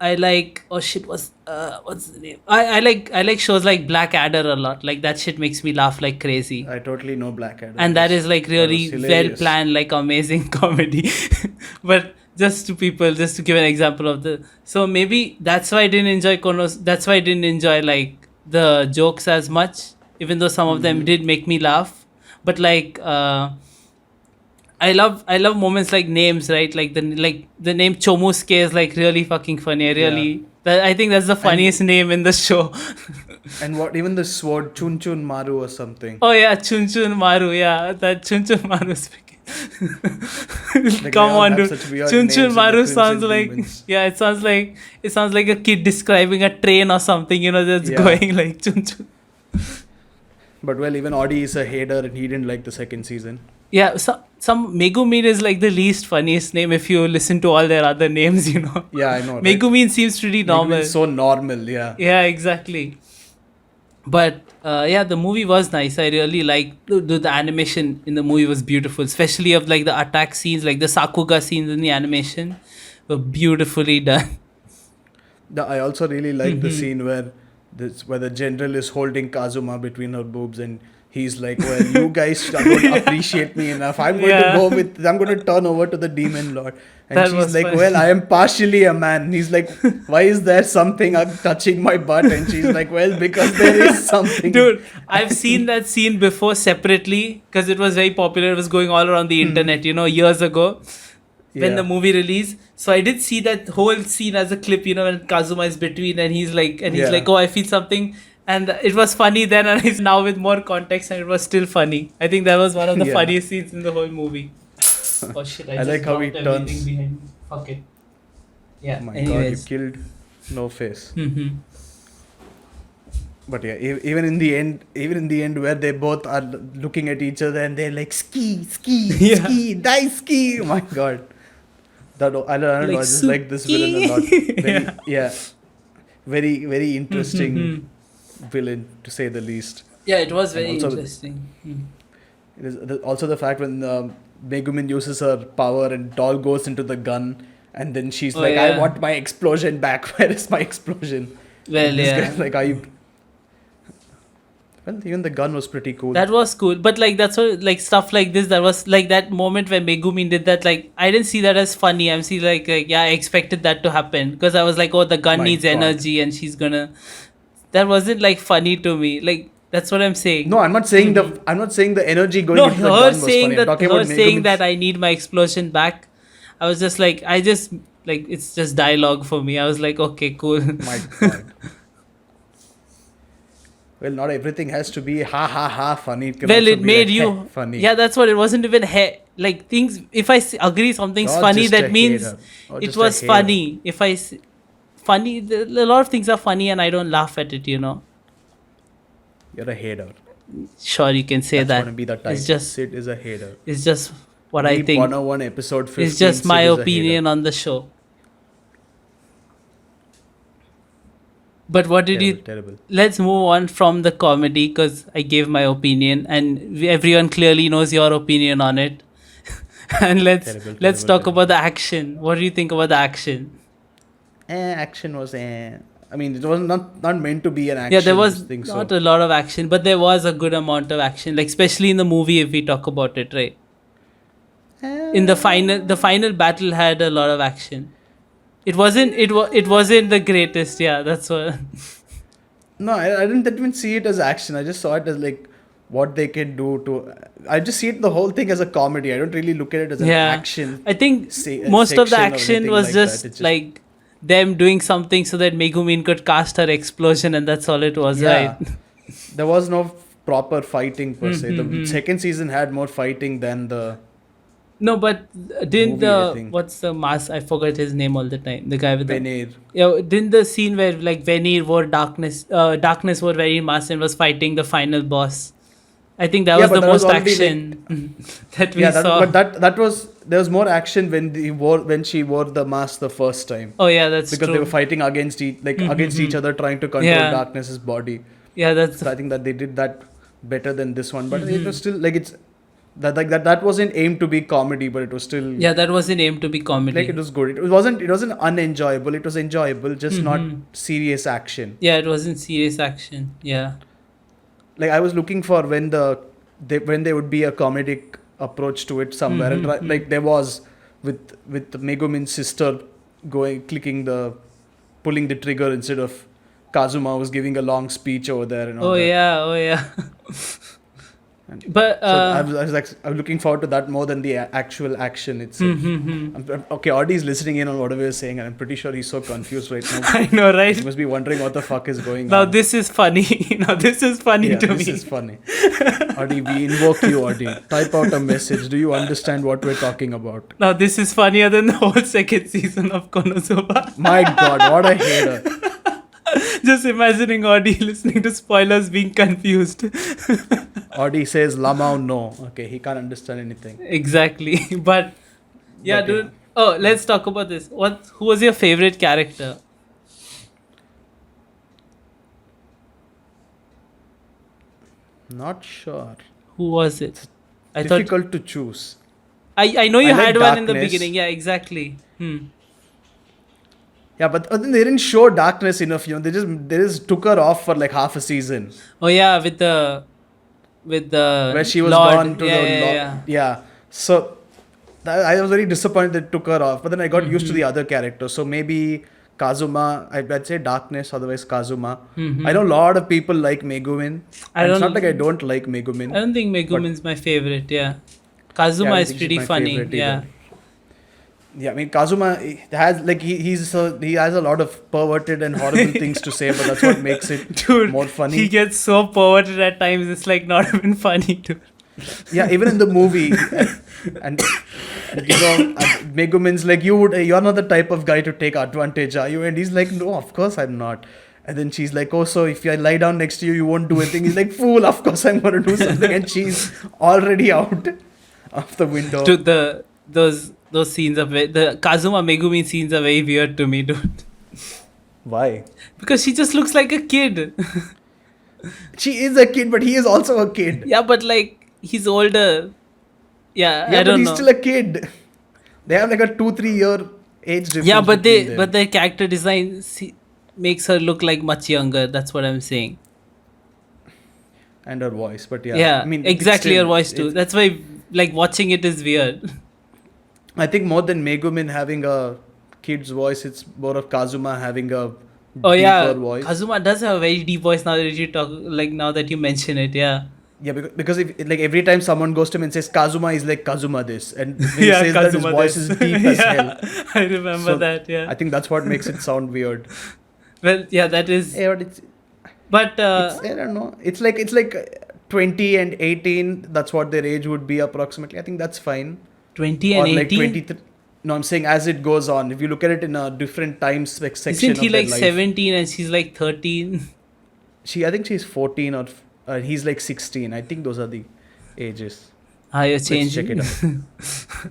B: I like, oh shit, what's the name? I like shows like Black Adder a lot. Like that shit makes me laugh like crazy.
A: I totally know Blackadder.
B: And that is like
A: That was
B: really well
A: hilarious.
B: planned, like amazing comedy. But just to give an example of the, so maybe that's why I didn't enjoy Konos, that's why I didn't enjoy like the jokes as much, even though some of them
A: Mm-hmm.
B: did make me laugh. But like I love moments like names, right? Like the name Chomusuke is like really fucking funny.
A: Yeah.
B: I think that's the funniest
A: And
B: name in the show.
A: what, even the sword Chun Chun Maru or something.
B: Oh yeah, Chun Chun Maru. Yeah, that Chun Chun Maru is freaking.
A: Like they
B: Come
A: all
B: on,
A: have
B: dude.
A: such weird
B: Chun Chun
A: names in the
B: Maru sounds
A: Crimson
B: like,
A: Demons.
B: yeah, it sounds like a kid describing a train or something. That's
A: Yeah.
B: going like Chun Chun.
A: But well, even Audi is a hater and he didn't like the second season.
B: Yeah, some Megumin is like the least funniest name if you listen to all their other names.
A: Yeah, I know, right?
B: Megumin seems pretty normal.
A: Megumin's so normal, yeah.
B: Yeah, exactly. But yeah, the movie was nice. I really like the animation in the movie was beautiful, especially of like the attack scenes, like the Sakuga scenes in the animation were beautifully done.
A: I also really like the
B: Hmm.
A: scene where the general is holding Kazuma between her boobs and he's like, well, you guys don't appreciate me enough. I'm going
B: Yeah.
A: I'm going to turn over to the demon lord. And
B: That
A: she's
B: was
A: like,
B: funny.
A: well, I am partially a man. And he's like, why is there something touching my butt? And she's like, well, because there is something.
B: Dude, I've seen that scene before separately because it was very popular. It was going all around the internet, years ago when the
A: Yeah.
B: movie released. So I did see that whole scene as a clip, when Kazuma is between and he's like,
A: Yeah.
B: oh, I feel something. And it was funny then, and it's now with more context, and it was still funny. I think that was one of the
A: Yeah.
B: funniest scenes in the whole movie. Oh shit! I
A: I
B: just
A: like how he
B: dropped everything
A: turns.
B: behind. Fuck it. Yeah.
A: Oh my god, you
B: anyways.
A: killed No Face.
B: Mm-hmm.
A: But yeah, even in the end, where they both are looking at each other and they're like, ski, ski,
B: Yeah.
A: ski, die, ski. Oh my god, I don't know. I just like this villain a lot.
B: Suki.
A: Very, yeah, very very interesting
B: Mhm.
A: villain to say the least.
B: Yeah, it was
A: And
B: very
A: also,
B: interesting. Mm.
A: it is also the fact when Megumin uses her power and doll goes into the gun, and then she's
B: Oh,
A: like,
B: yeah.
A: "I want my explosion back. Where is my explosion?"
B: Well,
A: And this
B: yeah.
A: guy's like, "Are you?" Well, even the gun was pretty cool.
B: That was cool, but like that's what, like stuff like this, that was like that moment when Megumin did that. Like I didn't see that as funny. I'm see like yeah, I expected that to happen because I was like, oh, the gun
A: My
B: needs
A: God.
B: energy and she's gonna. That wasn't like funny to me. Like that's what I'm saying.
A: No, I'm not saying the energy going
B: No,
A: into the
B: her
A: gun was
B: saying
A: funny. I'm
B: that
A: talking
B: her
A: about
B: saying
A: Megumin's.
B: that I need my explosion back. I was just like, I just Like it's just dialogue for me. I was like, okay, cool.
A: My God. Well, not everything has to be ha ha ha funny. It can
B: Well,
A: also
B: it
A: be like
B: made
A: heh,
B: you.
A: funny.
B: Yeah, that's what it wasn't even like things. If agree something's
A: You're
B: funny,
A: just a
B: that means
A: hater. Or
B: it
A: just a
B: was
A: hater.
B: funny. If funny, a lot of things are funny, and I don't laugh at it.
A: You're a hater.
B: Sure, you can say
A: That's
B: that.
A: going to be the title.
B: It's just
A: Sid is a hater.
B: it's just what I
A: Weeb
B: think.
A: 101 episode 15.
B: It's just my
A: Sid is a
B: opinion
A: hater.
B: on the show. But what did you?
A: Terrible.
B: Let's move on from the comedy because I gave my opinion, and everyone clearly knows your opinion on it. And let's talk about the action. What do you think about the action?
A: Action was I mean, it was not meant to be an action.
B: Yeah, there was
A: thing,
B: not a lot of action, but there was a good amount of action. Like especially in the movie, if we talk about it, right? In the final battle had a lot of action. It wasn't the greatest. Yeah, that's what.
A: No, I didn't even see it as action. I just saw it as like what they can do to. I just see it the whole thing as a comedy. I don't really look at it as an action.
B: I think most of the action was
A: like
B: just like them doing something so that Megumin could cast her explosion, and that's all it was, right?
A: There was no proper fighting per se. The second season had more fighting than the.
B: No, but didn't
A: movie,
B: what's the mask? I forget his name all the time. The guy with
A: Venir.
B: Didn't the scene where like Venir wore darkness wore very mask and was fighting the final boss? I think that was the most action that we saw.
A: But that was there was more action when she wore the mask the first time.
B: Oh yeah, that's
A: because
B: true.
A: they were fighting against each other, trying to control Darkness's body.
B: Yeah, that's.
A: So I think that they did that better than this one, but it was still like it's. That wasn't aimed to be comedy, but it was still.
B: Yeah, that wasn't aimed to be comedy.
A: Like it was good. It wasn't unenjoyable. It was enjoyable, just not serious action.
B: Yeah, it wasn't serious action. Yeah.
A: Like I was looking for when there would be a comedic approach to it somewhere, and like there was with Megumin's sister pulling the trigger instead of Kazuma was giving a long speech over there and all that.
B: Oh yeah. But
A: so I was looking forward to that more than the actual action itself. Okay, Audie is listening in on whatever you're saying, and I'm pretty sure he's so confused right now.
B: I know, right?
A: He must be wondering what the fuck is going on.
B: Now this is funny. This is funny to me.
A: This is funny. Audie, we invoke you, Audie. Type out a message. Do you understand what we're talking about?
B: Now this is funnier than the whole second season of Konosuba.
A: My God, what a hater.
B: Just imagining Audie listening to spoilers being confused.
A: Audie says Lamau no. Okay, he can't understand anything.
B: Exactly. But yeah, dude. Oh, let's talk about this. Who was your favorite character?
A: Not sure.
B: Who was it?
A: Difficult to choose.
B: I know you had
A: like
B: one in the
A: Darkness.
B: beginning. Yeah, exactly.
A: Yeah, but then they didn't show Darkness enough. They just took her off for like half a season.
B: Oh yeah, with the
A: where she was
B: Lord.
A: gone to yeah. So I was very disappointed they took her off. But then I got used to the other characters. So maybe Kazuma. I'd say Darkness, otherwise Kazuma. I know a lot of people like Megumin. It's not like I don't like Megumin.
B: I don't think Megumin's my favorite. Yeah, Kazuma is pretty funny. Yeah.
A: Yeah, I mean Kazuma has like he has a lot of perverted and horrible things to say, but that's what makes it more funny.
B: He gets so perverted at times; it's like not even funny to.
A: Yeah, even in the movie, and Megumin's like you're not the type of guy to take advantage, are you? And he's like, no, of course I'm not. And then she's like, oh, so if I lie down next to you, you won't do anything. He's like, fool, of course I'm gonna do something, and she's already out of the window.
B: To those scenes are the Kazuma Megumin scenes are very weird to me, dude.
A: Why?
B: Because she just looks like a kid.
A: She is a kid, but he is also a kid.
B: Yeah, but like he's older. Yeah, I don't
A: but he's
B: know.
A: still a kid. They have like a 2-3 year age difference.
B: Yeah, but their character design makes her look like much younger. That's what I'm saying.
A: And her voice, but
B: yeah,
A: I mean
B: exactly, her voice too. That's why like watching it is weird.
A: I think more than Megumin having a kid's voice, it's more of Kazuma having a deeper voice.
B: Kazuma does have a very deep voice now that you talk. Like now that you mention it, yeah.
A: Yeah, because if, like every time someone goes to him and says Kazuma, he's like Kazuma this, and when he
B: Yeah,
A: says that his
B: Kazuma
A: voice
B: this.
A: is deep as hell.
B: Yeah, I remember
A: So
B: that. Yeah.
A: I think that's what makes it sound weird.
B: Well, yeah, that is.
A: Yeah, but
B: But
A: it's I don't know. It's like 20 and 18. That's what their age would be approximately. I think that's fine.
B: 20
A: Or
B: and
A: like
B: 18.
A: 20. No, I'm saying as it goes on. If you look at it in a different time section
B: Isn't he
A: of their
B: like
A: life.
B: 17 and she's like 13?
A: I think she's 14 or he's like 16. I think those are the ages.
B: You're
A: Let's check
B: changing.
A: it out.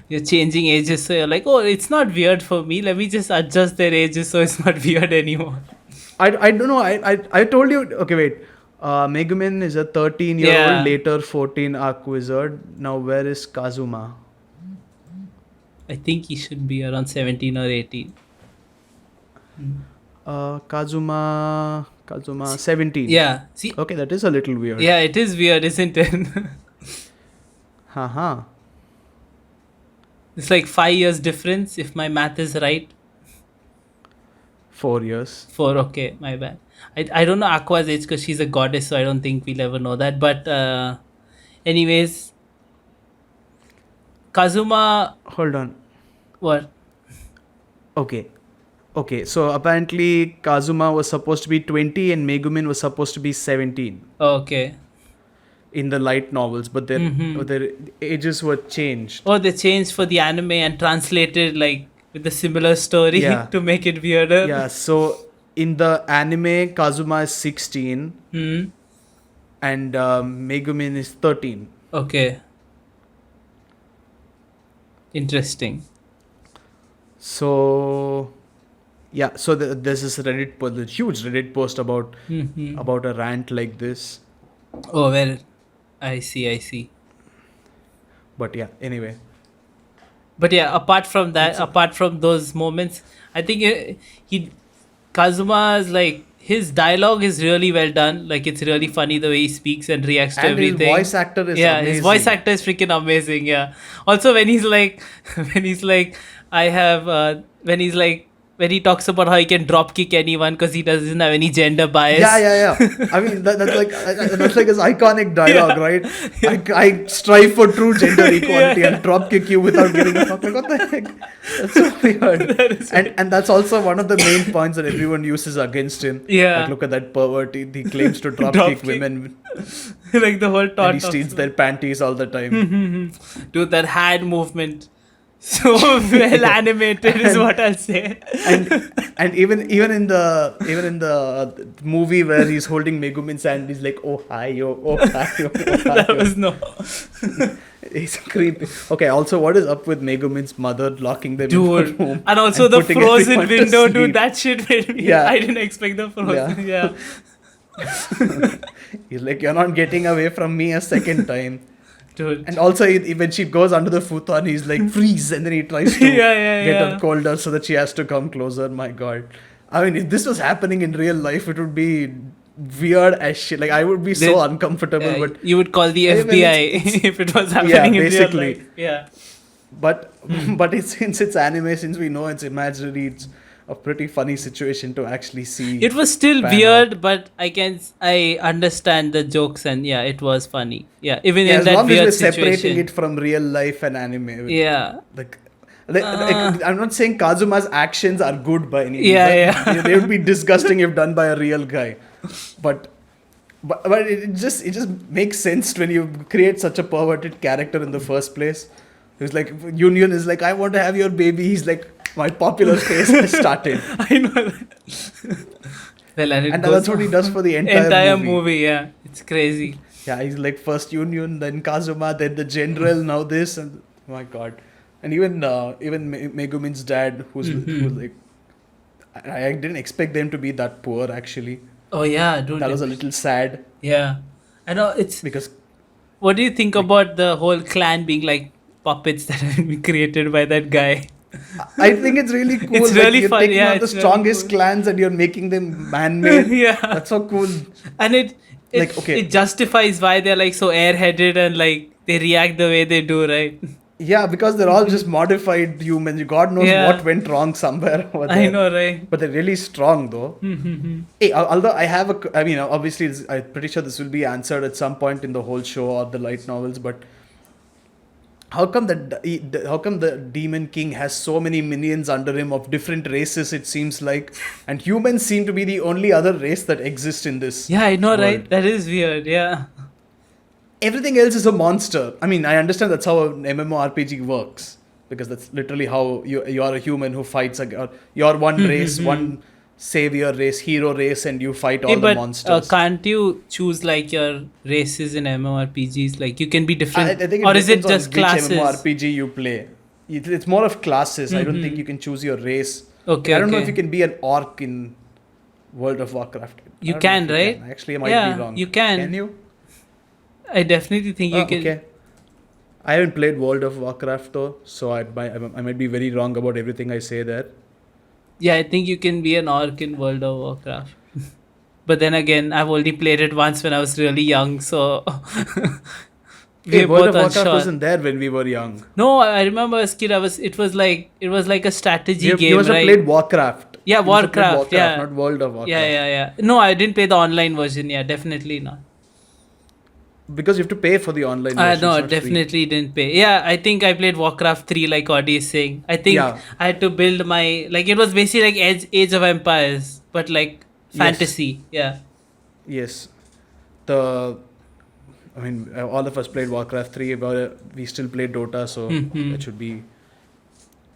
B: You're changing ages, so you're like, oh, it's not weird for me. Let me just adjust their ages so it's not weird anymore.
A: I don't know. I told you. Okay, wait. Megumin is a 13-year-old,
B: Yeah.
A: later 14 arc wizard. Now, where is Kazuma?
B: I think he should be around 17 or 18.
A: Kazuma 17.
B: Yeah. See,
A: Okay, that is a little weird.
B: yeah, it is weird, isn't it?
A: Haha.
B: It's like 5 years difference if my math is right.
A: 4 years.
B: 4, okay, my bad. I don't know Aqua's age because she's a goddess, so I don't think we'll ever know that. But anyways, Kazuma,
A: Hold on.
B: what?
A: Okay, so apparently Kazuma was supposed to be 20 and Megumin was supposed to be 17
B: Okay.
A: in the light novels, but their ages were changed.
B: Oh, they changed for the anime and translated like with a similar story
A: Yeah.
B: to make it weirder.
A: Yeah, so in the anime, Kazuma is 16
B: Hmm.
A: and Megumin is 13.
B: Okay. Interesting.
A: So yeah, so there's this Reddit post, this huge Reddit post about
B: Hmm.
A: a rant like this.
B: Oh, well, I see.
A: But yeah, anyway.
B: But yeah, apart from that, apart from those moments, I think Kazuma's like his dialogue is really well done. Like it's really funny the way he speaks and reacts to
A: And
B: everything.
A: his voice actor is
B: yeah,
A: amazing.
B: his voice actor is freaking amazing. Yeah. Also, when he's like, I have, when he talks about how he can drop kick anyone because he doesn't have any gender bias.
A: Yeah. I mean, that's like his iconic dialogue, right? I strive for true gender equality and drop kick you without giving a fuck. Like, what the heck? That's so weird. And that's also one of the main points that everyone uses against him.
B: Yeah.
A: Like, look at that pervert. He claims to drop
B: Drop
A: kick
B: kick.
A: women
B: like the whole
A: and
B: taunt
A: he steals their panties all the time.
B: Dude, that hand movement. So well animated is what I'll say.
A: and even in the movie where he's holding Megumin's hand, he's like, oh hi yo, oh hi yo, oh hi
B: That
A: yo.
B: was no.
A: He's creepy. Okay, also, what is up with Megumin's mother locking them in
B: Dude.
A: her room?
B: And also the
A: putting
B: frozen
A: everyone to
B: window,
A: sleep?
B: dude. That shit made me.
A: Yeah.
B: I didn't expect the frozen. Yeah.
A: He's like, you're not getting away from me a second time.
B: Dude.
A: And also, when she goes under the futon, he's like, freeze, and then he tries to get her colder so that she has to come closer. My God. I mean, if this was happening in real life, it would be weird as shit. Like, I would be so uncomfortable. But
B: you would call the
A: I mean,
B: FBI if it was happening in real
A: basically.
B: life. Yeah.
A: But since it's anime, since we know it's imaginary, it's a pretty funny situation to actually see.
B: It was still
A: pan
B: weird, but I understand the jokes and yeah, it was funny. Yeah, even in
A: as
B: that
A: long as
B: weird
A: we're separating
B: situation.
A: it from real life and anime.
B: Yeah.
A: Like, I'm not saying Kazuma's actions are good by any means.
B: Yeah.
A: They would be disgusting if done by a real guy. But it just makes sense when you create such a perverted character in the first place. It's like Union is like, I want to have your baby. He's like, my popular phase has started.
B: I know that. Well,
A: And that's what he does for the entire
B: movie. Yeah, it's crazy.
A: Yeah, he's like first Union, then Kazuma, then the general, now this, and oh my God. And even Megumin's dad, who's like, I didn't expect them to be that poor actually.
B: Oh yeah, dude.
A: That was a little sad.
B: Yeah, I know it's.
A: Because
B: What do you think about the whole clan being like puppets that have been created by that guy?
A: I think it's really cool.
B: It's really
A: you're
B: fun,
A: taking
B: yeah,
A: out the
B: it's really
A: strongest
B: cool.
A: clans and you're making them man-made.
B: Yeah,
A: That's so cool.
B: and it
A: Like, okay.
B: it justifies why they're like so airheaded and like they react the way they do, right?
A: Yeah, because they're all just modified humans. God knows
B: Yeah.
A: what went wrong somewhere over
B: I
A: there.
B: know, right?
A: But they're really strong, though. Hey, although I have I mean, obviously, I'm pretty sure this will be answered at some point in the whole show or the light novels. But how come the Demon King has so many minions under him of different races? It seems like, and humans seem to be the only other race that exists in this.
B: Yeah, I know,
A: world.
B: right? That is weird. Yeah.
A: Everything else is a monster. I mean, I understand that's how an MMORPG works, because that's literally how you're a human who fights. You're one race, one savior race, hero race, and you fight all
B: Hey,
A: the
B: but
A: monsters.
B: can't you choose like your races in MMORPGs? Like you can be different,
A: I think it
B: or is it
A: depends on
B: just
A: which
B: classes?
A: MMORPG you play. It's more of classes. I don't think you can choose your race.
B: Okay,
A: I don't know if
B: okay.
A: you can be an orc in World of Warcraft.
B: You
A: I don't know
B: can,
A: if you
B: right?
A: can. Actually, I might
B: Yeah,
A: be wrong.
B: you can.
A: Can you?
B: I definitely think you can.
A: Okay. I haven't played World of Warcraft though, so I might be very wrong about everything I say there.
B: Yeah, I think you can be an orc in World of Warcraft. But then again, I've only played it once when I was really young, so
A: Hey,
B: we're
A: World
B: both
A: of Warcraft
B: unsure.
A: wasn't there when we were young.
B: No, I remember as a kid, it was like a strategy game,
A: You must have
B: right?
A: played Warcraft.
B: Yeah,
A: You must have played
B: Warcraft, yeah.
A: not World of Warcraft.
B: Yeah. No, I didn't play the online version. Yeah, definitely not.
A: Because you have to pay for the online version.
B: No,
A: it's not free.
B: definitely didn't pay. Yeah, I think I played Warcraft 3 like Audi is saying. I think
A: Yeah.
B: I had to build my like it was basically like Age of Empires, but like fantasy. Yeah.
A: Yes. I mean, all of us played Warcraft 3, but we still play Dota, so that should be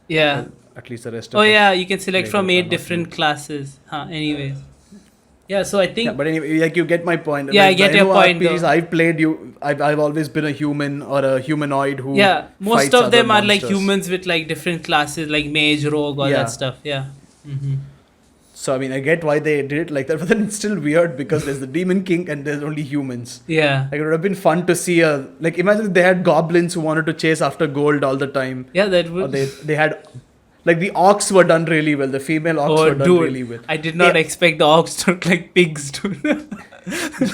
B: Yeah.
A: at least the rest of
B: Oh
A: us
B: yeah, you can select
A: play
B: from
A: Dota,
B: 8
A: not
B: different
A: you.
B: classes. Anyways. Yeah, so I think
A: Yeah, but anyway, like you get my point.
B: Yeah, I
A: Like,
B: get
A: the
B: your point,
A: MMORPGs
B: though.
A: I've played, I've always been a human or a humanoid who
B: yeah, most
A: fights
B: of
A: other
B: them are like
A: monsters.
B: humans with like different classes like mage, rogue, all
A: Yeah.
B: that stuff. Yeah.
A: So I mean, I get why they did it like that, but then it's still weird because there's the Demon King and there's only humans.
B: Yeah.
A: Like it would have been fun to see imagine if they had goblins who wanted to chase after gold all the time.
B: Yeah, that
A: Or
B: would
A: they had like the orcs were done really well. The female orcs
B: Oh
A: were done
B: dude,
A: really well.
B: I did not
A: Yeah.
B: expect the orcs to look like pigs, dude.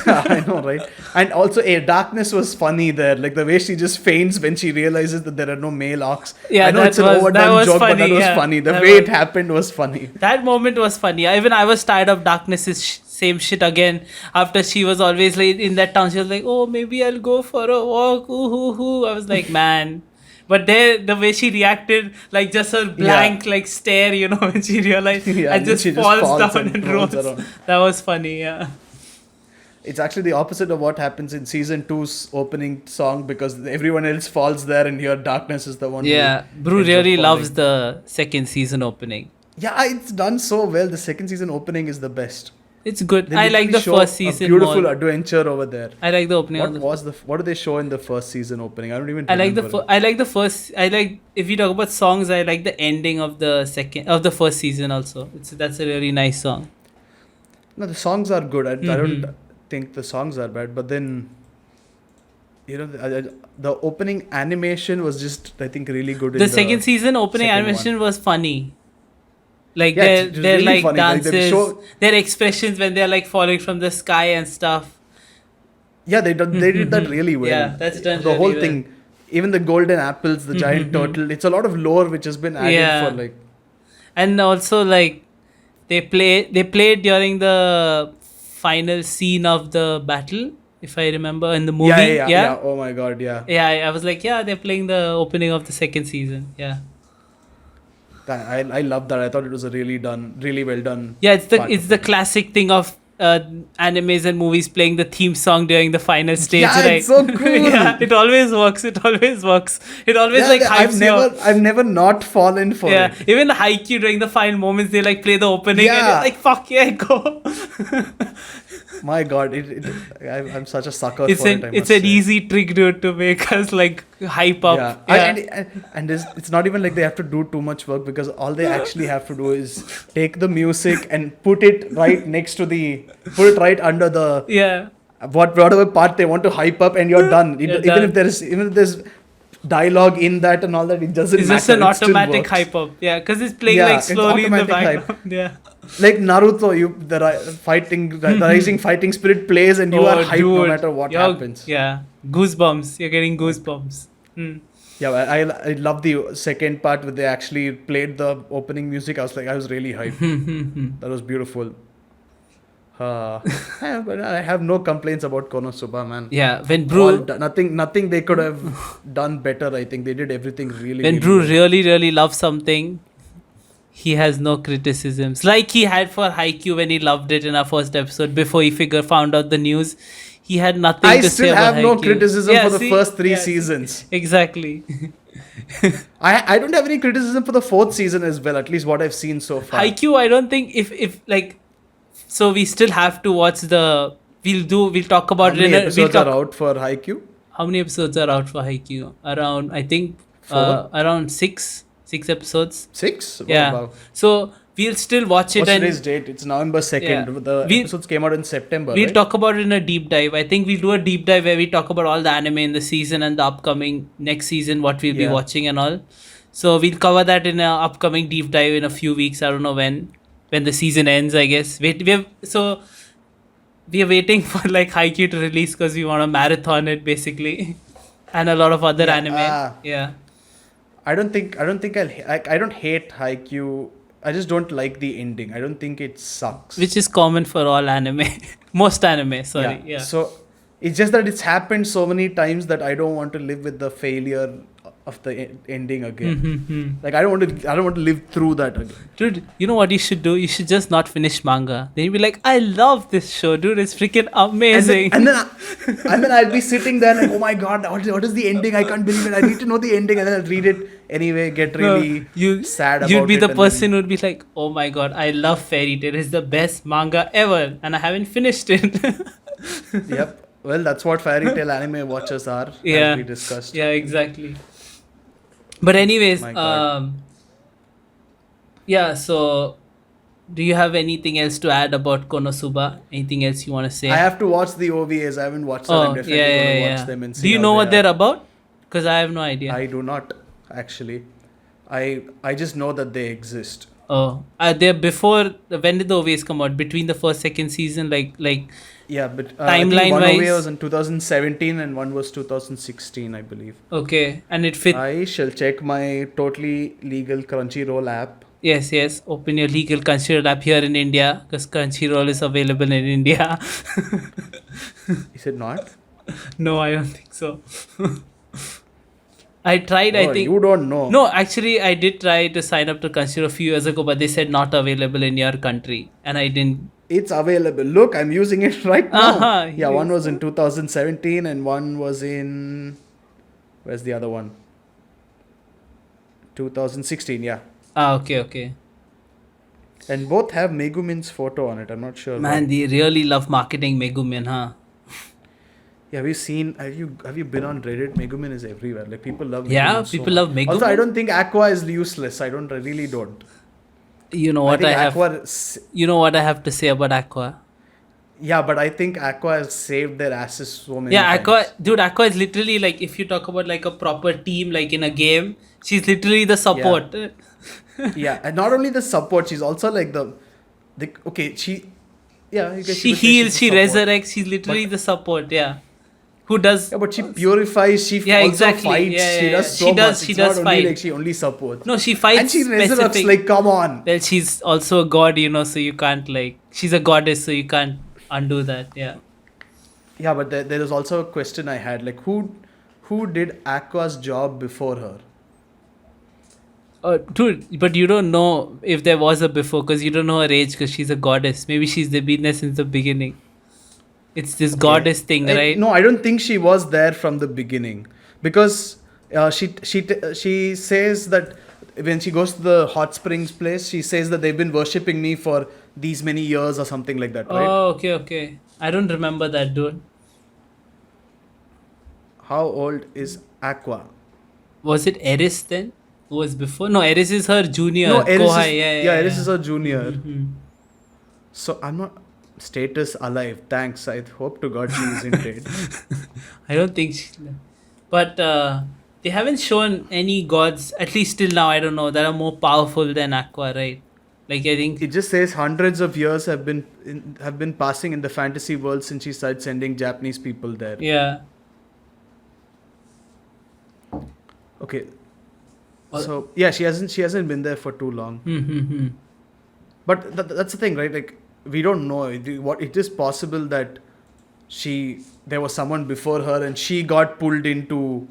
A: Yeah, I know, right? And also, darkness was funny there. Like the way she just faints when she realizes that there are no male orcs.
B: Yeah,
A: I know
B: that
A: it's an
B: was- that
A: overdone
B: was
A: joke, but
B: funny,
A: that was
B: yeah.
A: funny. The
B: That
A: way
B: was-
A: it happened was funny.
B: That moment was funny. Even I was tired of Darkness's same shit again. After she was always like in that town, she was like, "Oh, maybe I'll go for a walk." Ooh, hoo, hoo. I was like, man. But there, the way she reacted, like just her blank like stare, you know, when she realized,
A: Yeah,
B: and
A: and
B: just
A: she just
B: falls
A: falls
B: down
A: and
B: and
A: rolls
B: rolls.
A: around.
B: That was funny. Yeah.
A: It's actually the opposite of what happens in season 2's opening song because everyone else falls there and here darkness is the one.
B: Yeah,
A: who
B: Brew
A: ends up
B: really
A: falling.
B: loves the second season opening.
A: Yeah, it's done so well. The second season opening is the best.
B: It's good.
A: They
B: I like the
A: literally show
B: first season
A: a beautiful
B: more.
A: adventure over there.
B: I like the opening. of the
A: What do they show in the first season opening? I don't even.
B: I like the
A: remember.
B: I like the first. I like if you talk about songs. I like the ending of the first season also. That's a really nice song.
A: No, the songs are good. I don't think the songs are bad, but then, you know, the opening animation was just, I think, really good.
B: The second season opening
A: second
B: animation was funny. Like
A: Yeah,
B: their
A: it was
B: their
A: really
B: like
A: funny. Like, they
B: dances,
A: show-
B: their expressions when they're like falling from the sky and stuff.
A: Yeah, they did that really well.
B: Yeah, that's done
A: The
B: really
A: whole
B: well.
A: thing, even the golden apples, the giant turtle. It's a lot of lore which has been added
B: Yeah.
A: for like.
B: And also like they played during the final scene of the battle, if I remember in the movie.
A: Yeah. Oh my god, yeah.
B: Yeah, I was like, yeah, they're playing the opening of the second season. Yeah.
A: I love that. I thought it was a really well done.
B: Yeah, it's
A: part
B: the
A: of it.
B: classic thing of animes and movies playing the theme song during the final stage.
A: Yeah,
B: right?
A: it's so cool.
B: Yeah, it always works. It always
A: Yeah,
B: like hypes you up.
A: I've never not fallen for
B: Yeah,
A: it.
B: even the Haikyuu during the final moments, they like play the opening and
A: Yeah.
B: you're like, fuck yeah, go.
A: My god, I'm such a sucker
B: It's
A: for
B: an
A: it. I
B: it's
A: must
B: an
A: say.
B: easy trick, dude, to make us like hype up.
A: Yeah,
B: Yeah.
A: and it's not even like they have to do too much work because all they actually have to do is take the music and put it right under the
B: Yeah.
A: whatever part they want to hype up, and you're done.
B: You're
A: Even
B: done.
A: if there's dialogue in that and all that, it doesn't
B: It's
A: matter.
B: just an
A: It still
B: automatic
A: works.
B: hype up. Yeah, because it's playing
A: Yeah,
B: like
A: it's
B: slowly in the
A: automatic hype.
B: background. Yeah.
A: Like Naruto, the rising fighting spirit plays, and you are hyped no
B: dude,
A: matter what
B: you're-
A: happens.
B: Yeah. Goosebumps. You're getting goosebumps. Hmm.
A: Yeah, I love the second part where they actually played the opening music. I was really hyped. That was beautiful. Uh, but I have no complaints about Konosuba, man.
B: Yeah, when
A: All
B: Brew
A: nothing they could have done better. I think they did everything really,
B: when
A: really
B: Brew
A: well.
B: really loves something, he has no criticisms. Like he had for Haikyuu when he loved it in our first episode before he found out the news. He had nothing
A: I
B: to say
A: still
B: about
A: have no
B: Haikyuu.
A: criticism
B: Yeah,
A: for the
B: see?
A: first three
B: Yeah, see?
A: seasons.
B: Exactly.
A: I don't have any criticism for the fourth season as well. At least what I've seen so far.
B: Haikyuu, I don't think if like, so we still have to watch the. We'll talk
A: How
B: about it.
A: many
B: In a, we'll
A: episodes
B: talk.
A: are out for Haikyuu?
B: How many episodes are out for Haikyuu? Around, I think,
A: Four?
B: around six episodes.
A: Six?
B: Yeah.
A: Wow.
B: So we'll still watch it.
A: What's
B: and
A: today's date? It's November 2nd.
B: Yeah.
A: The episodes came out in September,
B: We'll
A: right?
B: talk about it in a deep dive. I think we'll do a deep dive where we talk about all the anime in the season and the upcoming next season, what we'll be
A: Yeah.
B: watching and all. So we'll cover that in an upcoming deep dive in a few weeks. I don't know when the season ends, I guess. We are waiting for like Haikyuu to release because we want to marathon it basically, and a lot of other
A: Yeah,
B: anime. Yeah.
A: I don't think I don't hate Haikyuu. I just don't like the ending. I don't think it sucks.
B: Which is common for all anime, most anime. Sorry. Yeah.
A: So it's just that it's happened so many times that I don't want to live with the failure of the ending again. Like I don't want to live through that again.
B: Dude, you know what you should do? You should just not finish manga. Then you'll be like, I love this show, dude. It's freaking amazing.
A: And then I'll be sitting there like, oh my god, what is the ending? I can't believe it. I need to know the ending, and then I'll read it anyway. Get really sad about it.
B: You'd be the
A: and
B: person who'd be like, oh my god, I love Fairy Tail. It's the best manga ever, and I haven't finished it.
A: then- Yep. Well, that's what fairy tale anime watchers are.
B: Yeah.
A: As we discussed.
B: Yeah, exactly. But anyways,
A: My God.
B: yeah. So, do you have anything else to add about Konosuba? Anything else you want to say?
A: I have to watch the OVAs. I haven't watched them. I'm definitely going to watch them and see.
B: Do you
A: how
B: know
A: they
B: what
A: are.
B: they're about? Because I have no idea.
A: I do not actually. I just know that they exist.
B: Oh, they're before. When did the OVAs come out? Between the first, second season, like.
A: Yeah, but
B: Timeline
A: I think one
B: wise-
A: OVA was in 2017 and one was 2016, I believe.
B: Okay, and it fit.
A: I shall check my totally legal Crunchyroll app.
B: Yes. Open your legal Crunchyroll app here in India because Crunchyroll is available in India.
A: Is it not?
B: No, I don't think so. I tried. I
A: Oh,
B: think.
A: you don't know.
B: No, actually, I did try to sign up to Crunchyroll a few years ago, but they said not available in your country, and I didn't.
A: It's available. Look, I'm using it right now.
B: Uh-huh,
A: Yeah, one
B: yes.
A: was in 2017 and one was in. Where's the other one? 2016, yeah.
B: Okay.
A: And both have Megumin's photo on it. I'm not sure.
B: Man,
A: why.
B: they really love marketing Megumin, huh?
A: Yeah, have you been on Reddit? Megumin is everywhere. Like people love
B: Yeah,
A: Megumin so
B: people
A: much.
B: love Megumin.
A: Also, I don't think Aqua is useless. I really don't.
B: You know
A: I
B: what
A: think
B: I have.
A: Aqua,
B: You know what I have to say about Aqua.
A: yeah, but I think Aqua has saved their asses so many
B: Yeah,
A: times.
B: Aqua is literally like, if you talk about like a proper team, like in a game, she's literally the support.
A: Yeah, and not only the support, she's also like the okay, yeah, you guess
B: She
A: you could say
B: heals,
A: she's
B: she
A: the support.
B: resurrects, she's literally the support, yeah. Who does.
A: Yeah, but she purifies, she
B: Yeah,
A: also
B: exactly.
A: fights,
B: Yeah,
A: she
B: yeah,
A: does
B: yeah.
A: so
B: She
A: much.
B: does- she
A: It's
B: does
A: not only
B: fight.
A: like she only supports.
B: No, she fights
A: And she resurrects,
B: specific.
A: like, come on.
B: Well, she's also a god, so you can't like. She's a goddess, so you can't undo that, yeah.
A: Yeah, but there is also a question I had, like who did Aqua's job before her?
B: Dude, but you don't know if there was a before because you don't know her age because she's a goddess. Maybe she's been there since the beginning. It's this goddess thing, right?
A: No, I don't think she was there from the beginning because she says that when she goes to the hot springs place, she says that they've been worshipping me for these many years or something like that, right?
B: Oh, okay. I don't remember that, dude.
A: How old is Aqua?
B: Was it Eris then? Who was before? No, Eris is her junior.
A: No, Eris
B: Kohai,
A: is, Eris is her junior.
B: Mhm.
A: So I'm not status alive. Thanks. I hope to God she isn't dead.
B: I don't think she. But they haven't shown any gods, at least till now, I don't know, that are more powerful than Aqua, right? Like, I think.
A: It just says hundreds of years have been passing in the fantasy world since she started sending Japanese people there.
B: Yeah.
A: Okay.
B: Or-
A: So yeah, she hasn't been there for too long.
B: Hmm.
A: But that's the thing, right? Like we don't know. What it is possible that there was someone before her and she got pulled into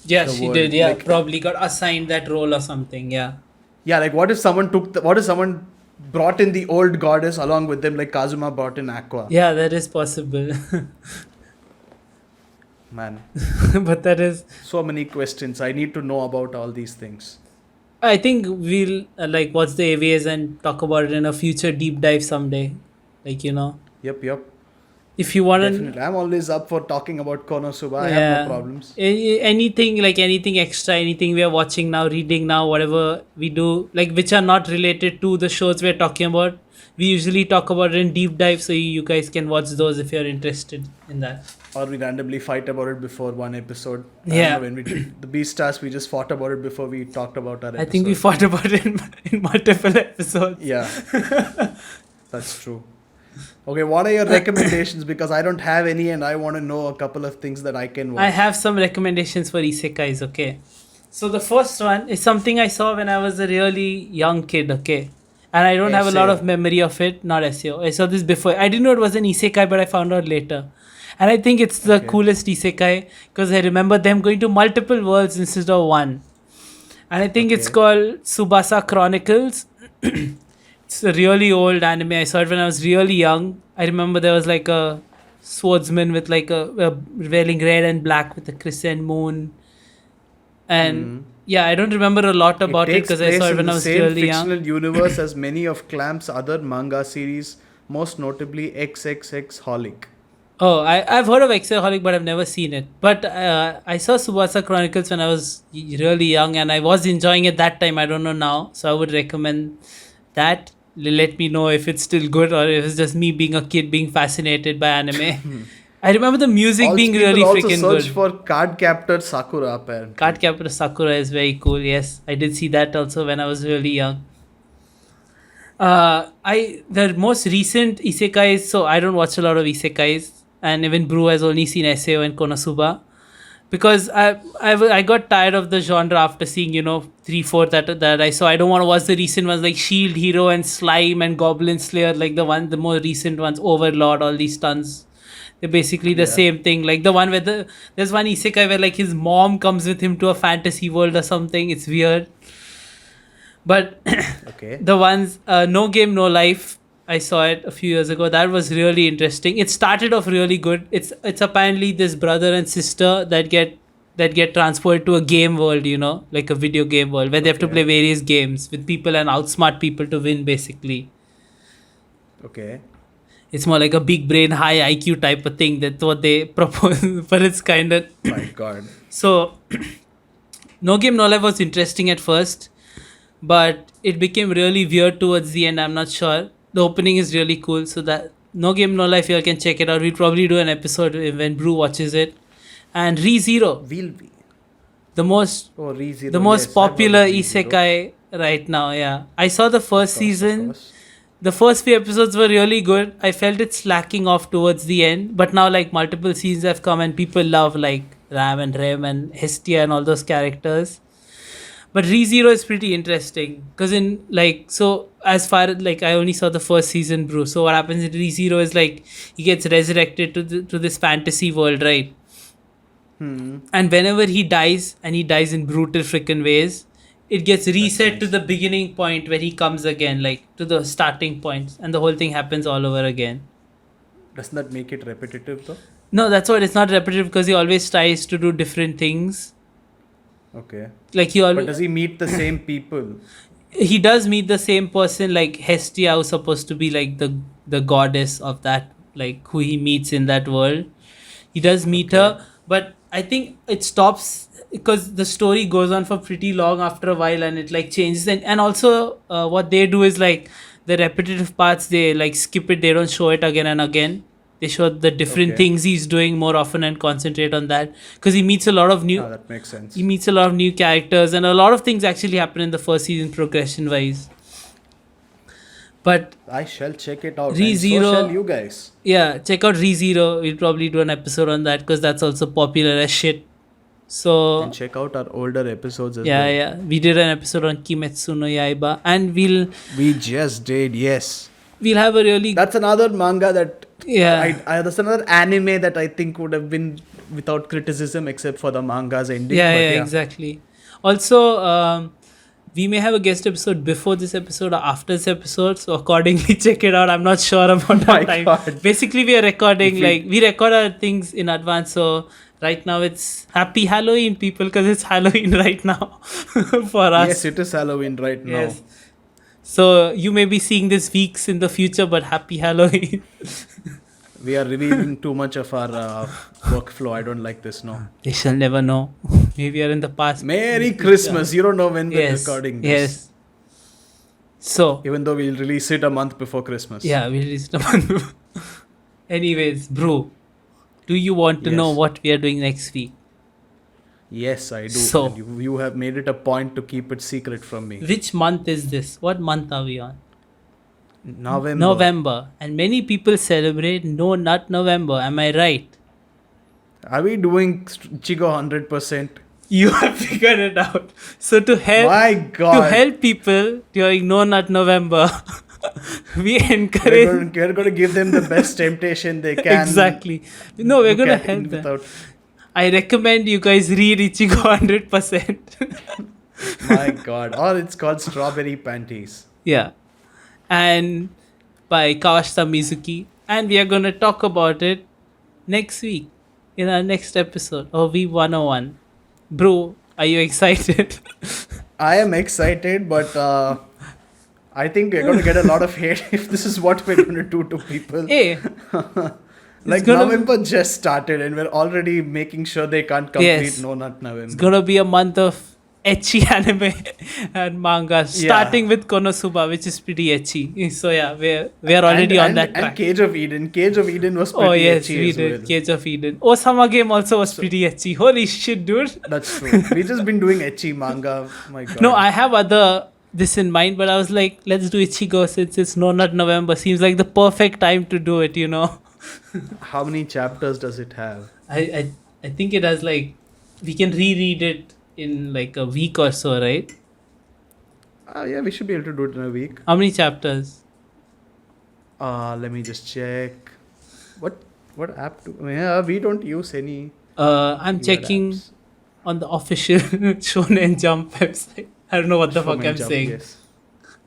B: Yeah,
A: the
B: she did.
A: world.
B: Yeah,
A: Like
B: probably got assigned that role or something. Yeah.
A: yeah, like what if someone brought in the old goddess along with them, like Kazuma brought in Aqua?
B: Yeah, that is possible.
A: Man,
B: But that is,
A: so many questions. I need to know about all these things.
B: I think we'll like watch the AVAs and talk about it in a future deep dive someday. Like,
A: Yep.
B: if you want to,
A: Definitely. I'm always up for talking about Konosuba. I have no
B: yeah,
A: problems.
B: anything, like anything extra, anything we are watching now, reading now, whatever we do, like which are not related to the shows we're talking about, we usually talk about it in deep dive, so you guys can watch those if you're interested in that.
A: Or we randomly fight about it before one episode. I don't know
B: Yeah.
A: when we did the Beastars, we just fought about it before we talked about our episode.
B: I think we fought about it in multiple episodes.
A: Yeah, that's true. Okay, what are your recommendations? Because I don't have any and I want to know a couple of things that I can watch.
B: I have some recommendations for isekais, okay? So the first one is something I saw when I was a really young kid, okay? And I don't have a lot of memory of it, not SEO. I saw this before. I didn't know it was an isekai, but I found out later. And I think it's the coolest isekai because I remember them going to multiple worlds instead of one. And I think it's called Tsubasa Chronicles. It's a really old anime. I saw it when I was really young. I remember there was like a swordsman with like a wearing red and black with a crescent moon. And yeah, I don't remember a lot about it because I saw it when I was really young.
A: fictional universe as many of Clamp's other manga series, most notably XXX Holic.
B: Oh, I've heard of Exaholic, but I've never seen it. But I saw Subasa Chronicles when I was really young, and I was enjoying it that time. I don't know now, so I would recommend that. Let me know if it's still good or if it's just me being a kid being fascinated by anime. I remember the music being really freaking
A: also search
B: good.
A: for Card Captor Sakura apparently.
B: Card Captor Sakura is very cool. Yes, I did see that also when I was really young. The most recent isekais. So I don't watch a lot of isekais, and even Brew has only seen SAO and Konosuba because I got tired of the genre after seeing 3-4 that I saw. I don't want to watch the recent ones like Shield Hero and Slime and Goblin Slayer, like the more recent ones, Overlord, all these tons. They're basically the same thing. Like the one where there's one isekai where like his mom comes with him to a fantasy world or something. It's weird. But the ones No Game No Life, I saw it a few years ago. That was really interesting. It started off really good. It's apparently this brother and sister that get transported to a game world, like a video game world where they have to play various games with people and outsmart people to win basically.
A: Okay.
B: It's more like a big brain, high IQ type of thing. That's what they propose, but it's kind of.
A: My God.
B: So, No Game No Life was interesting at first, but it became really weird towards the end. I'm not sure. The opening is really cool, so that No Game No Life, you all can check it out. We'll probably do an episode when Brew watches it. And ReZero,
A: Will be.
B: the most
A: ReZero.
B: the most
A: Yes,
B: popular
A: I've heard of ReZero.
B: isekai right now. Yeah, I saw the first
A: Of course, of
B: season.
A: course.
B: The first few episodes were really good. I felt it slacking off towards the end, but now like multiple seasons have come and people love like Ram and Rem and Hestia and all those characters. But ReZero is pretty interesting because in like so as far as like I only saw the first season, Brew. So what happens in ReZero is like he gets resurrected to this fantasy world, right? And whenever he dies, and he dies in brutal freaking ways, it gets reset to the beginning point where he comes again, like to the starting point, and the whole thing happens all over again.
A: Doesn't that make it repetitive though?
B: No, that's what. It's not repetitive because he always tries to do different things.
A: Okay.
B: Like he
A: But
B: always
A: does he meet the same people?
B: he does meet the same person, like Hestia, who's supposed to be like the goddess of that, like who he meets in that world. He does meet her, but I think it stops because the story goes on for pretty long after a while, and it like changes. And also what they do is like the repetitive parts, they like skip it. They don't show it again and again. They show the different things he's doing more often and concentrate on that because he meets a lot of new.
A: That makes sense.
B: He meets a lot of new characters, and a lot of things actually happen in the first season progression wise. But
A: I shall check it out.
B: ReZero-
A: And so shall you guys.
B: yeah, check out ReZero. We'll probably do an episode on that because that's also popular as shit. So
A: And check out our older episodes as
B: yeah,
A: well.
B: yeah, we did an episode on Kimetsu no Yaiba, and
A: We just did, yes.
B: we'll have a really
A: That's another manga that
B: yeah.
A: that's another anime that I think would have been without criticism except for the manga's ending.
B: Yeah,
A: But
B: yeah, exactly. Also, we may have a guest episode before this episode or after this episode, so accordingly check it out. I'm not sure about
A: My
B: our time.
A: God.
B: Basically, we are recording
A: If we-
B: we record our things in advance. So right now it's Happy Halloween, people, because it's Halloween right now for us.
A: Yes, it is Halloween right now.
B: Yes. So you may be seeing this weeks in the future, but Happy Halloween.
A: We are revealing too much of our workflow. I don't like this, no.
B: They shall never know. Maybe you're in the past.
A: Merry Christmas. You don't know when we're
B: Yes.
A: recording this.
B: Yes. So
A: Even though we'll release it a month before Christmas.
B: yeah, we'll release the one. Anyways, bro, do you want to know
A: Yes.
B: what we are doing next week?
A: Yes, I do.
B: So-
A: And you have made it a point to keep it secret from me.
B: Which month is this? What month are we on?
A: November.
B: November. And many people celebrate No Nut November. Am I right?
A: Are we doing Ichigo 100%?
B: You have figured it out. So to help
A: My God.
B: to help people during No Nut November, we
A: We're
B: encourage
A: going to give them the best temptation they can.
B: exactly. No, we're
A: look
B: gonna
A: at
B: help
A: in
B: them.
A: without-
B: I recommend you guys read Ichigo 100%.
A: My God. Or it's called Strawberry Panties.
B: Yeah. And by Kawashita Mizuki. And we are going to talk about it next week in our next episode of Weeb101. Bro, are you excited?
A: I am excited, but I think we're going to get a lot of hate if this is what we're going to do to people.
B: Hey,
A: Like
B: gonna-
A: November just started and we're already making sure they can't complete
B: Yes.
A: No Nut November.
B: it's going to be a month of ecchi anime and manga, starting with Konosuba, which is pretty ecchi. So yeah, we're already on that
A: and
B: track.
A: Cage of Eden. Cage of Eden was pretty
B: Oh yes,
A: ecchi
B: we
A: as
B: did.
A: well.
B: Cage of Eden. Osama game also was pretty ecchi. Holy shit, dude.
A: That's true. We've just been doing ecchi manga. My God.
B: No, I have other this in mind, but I was like, let's do Ichigo since it's No Nut November. Seems like the perfect time to do it, you know.
A: How many chapters does it have?
B: I think it has like we can reread it in like a week or so, right?
A: Yeah, we should be able to do it in a week.
B: How many chapters?
A: Let me just check. What app do? Yeah, we don't use any.
B: I'm
A: newer
B: checking
A: apps.
B: on the official Shonen Jump website. I don't know what the fuck
A: Shonen
B: I'm
A: Jump,
B: saying,
A: yes.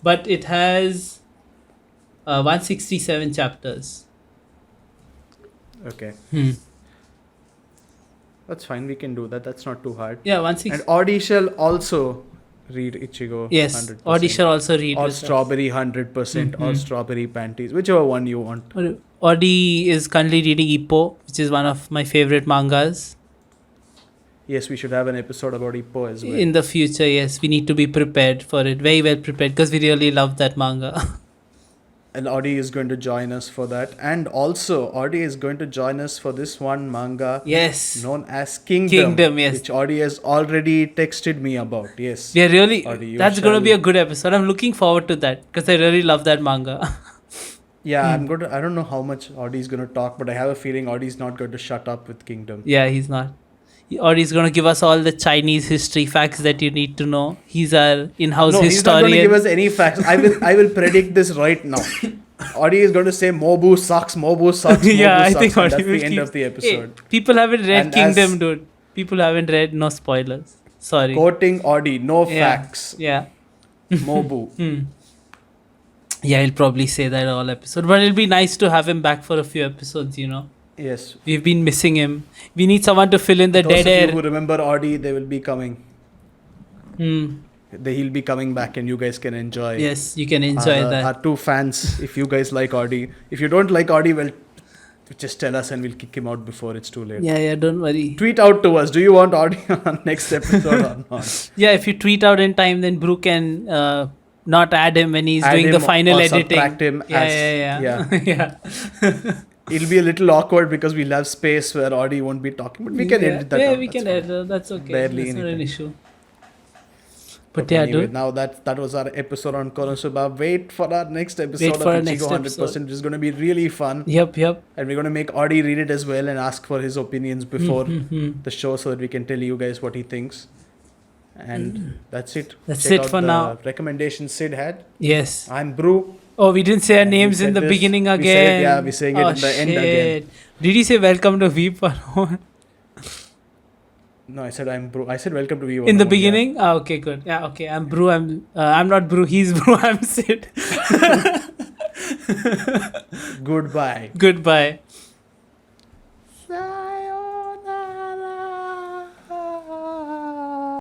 B: but it has 167 chapters.
A: Okay,
B: Hmm.
A: that's fine. We can do that. That's not too hard.
B: Yeah,
A: And
B: 160.
A: Audi shall also read Ichigo.
B: Yes,
A: 100%.
B: Audi shall also read.
A: Or
B: with us.
A: Strawberry 100% or
B: Mhm.
A: Strawberry Panties, whichever one you want.
B: Audi is currently reading Ippo, which is one of my favorite mangas.
A: Yes, we should have an episode about Ippo as well.
B: In the future, yes, we need to be prepared for it. Very well prepared because we really love that manga.
A: And Audi is going to join us for that. And also, Audi is going to join us for this one manga
B: Yes.
A: known as Kingdom.
B: Kingdom, yes.
A: Which Audi has already texted me about. Yes.
B: We are really.
A: Audi, you
B: That's going to
A: shall-
B: be a good episode. I'm looking forward to that because I really love that manga.
A: Yeah, I don't know how much Audi is going to talk, but I have a feeling Audi is not going to shut up with Kingdom.
B: Yeah, he's not. Or he's going to give us all the Chinese history facts that you need to know. He's our in-house
A: No, he's not going to
B: historian.
A: give us any facts. I will predict this right now. Audi is going to say Mobu sucks, Mobu sucks, Mobu
B: Yeah, I
A: sucks.
B: think
A: And
B: Audi
A: that's
B: will
A: the end
B: keep-
A: of the
B: Hey,
A: episode.
B: people haven't read
A: And
B: Kingdom,
A: as-
B: dude. People haven't read. No spoilers. Sorry.
A: Quoting Audi, no
B: Yeah.
A: facts.
B: Yeah.
A: Mobu.
B: Yeah, he'll probably say that all episode. But it'll be nice to have him back for a few episodes, you know.
A: Yes.
B: We've been missing him. We need someone to fill in the
A: Those
B: dead
A: of you
B: air.
A: who remember Audi, they will be coming.
B: Hmm.
A: He'll be coming back and you guys can enjoy.
B: Yes, you can enjoy that.
A: Our two fans, if you guys like Audi. If you don't like Audi, well, just tell us and we'll kick him out before it's too late.
B: Yeah, don't worry.
A: Tweet out to us. Do you want Audi on next episode or not?
B: Yeah, if you tweet out in time, then Brew can not add him when he's
A: Add
B: doing
A: him
B: the final
A: or
B: editing.
A: subtract him
B: Yeah,
A: as-
B: yeah. Yeah.
A: It'll be a little awkward because we'll have space where Audi won't be talking, but we can edit that
B: yeah,
A: out.
B: we
A: That's
B: can
A: fine.
B: edit. That's okay.
A: Barely
B: That's not an
A: anything.
B: issue. But yeah,
A: Anyway,
B: dude.
A: now that was our episode on Konosuba. Wait for our next episode
B: for our
A: of
B: next
A: Ichigo 100%, which is going to be really fun.
B: Yep.
A: And we're going to make Audie read it as well and ask for his opinions before the show so that we can tell you guys what he thinks. And that's it.
B: That's
A: Check
B: it
A: out
B: for
A: the
B: now.
A: Recommendations Sid had.
B: Yes.
A: I'm Brew.
B: Oh, we didn't say our
A: And we
B: names in
A: said
B: the
A: this-
B: beginning
A: we said it,
B: again.
A: yeah, we're saying it
B: Oh,
A: in the end again.
B: shit. Did you say welcome to Weeb101?
A: No, I said I'm Brew. I said welcome to you.
B: In the beginning? Ah, okay, good. Yeah, okay. I'm Brew. I'm not Brew. He's Brew. I'm Sid.
A: Goodbye.
B: Goodbye.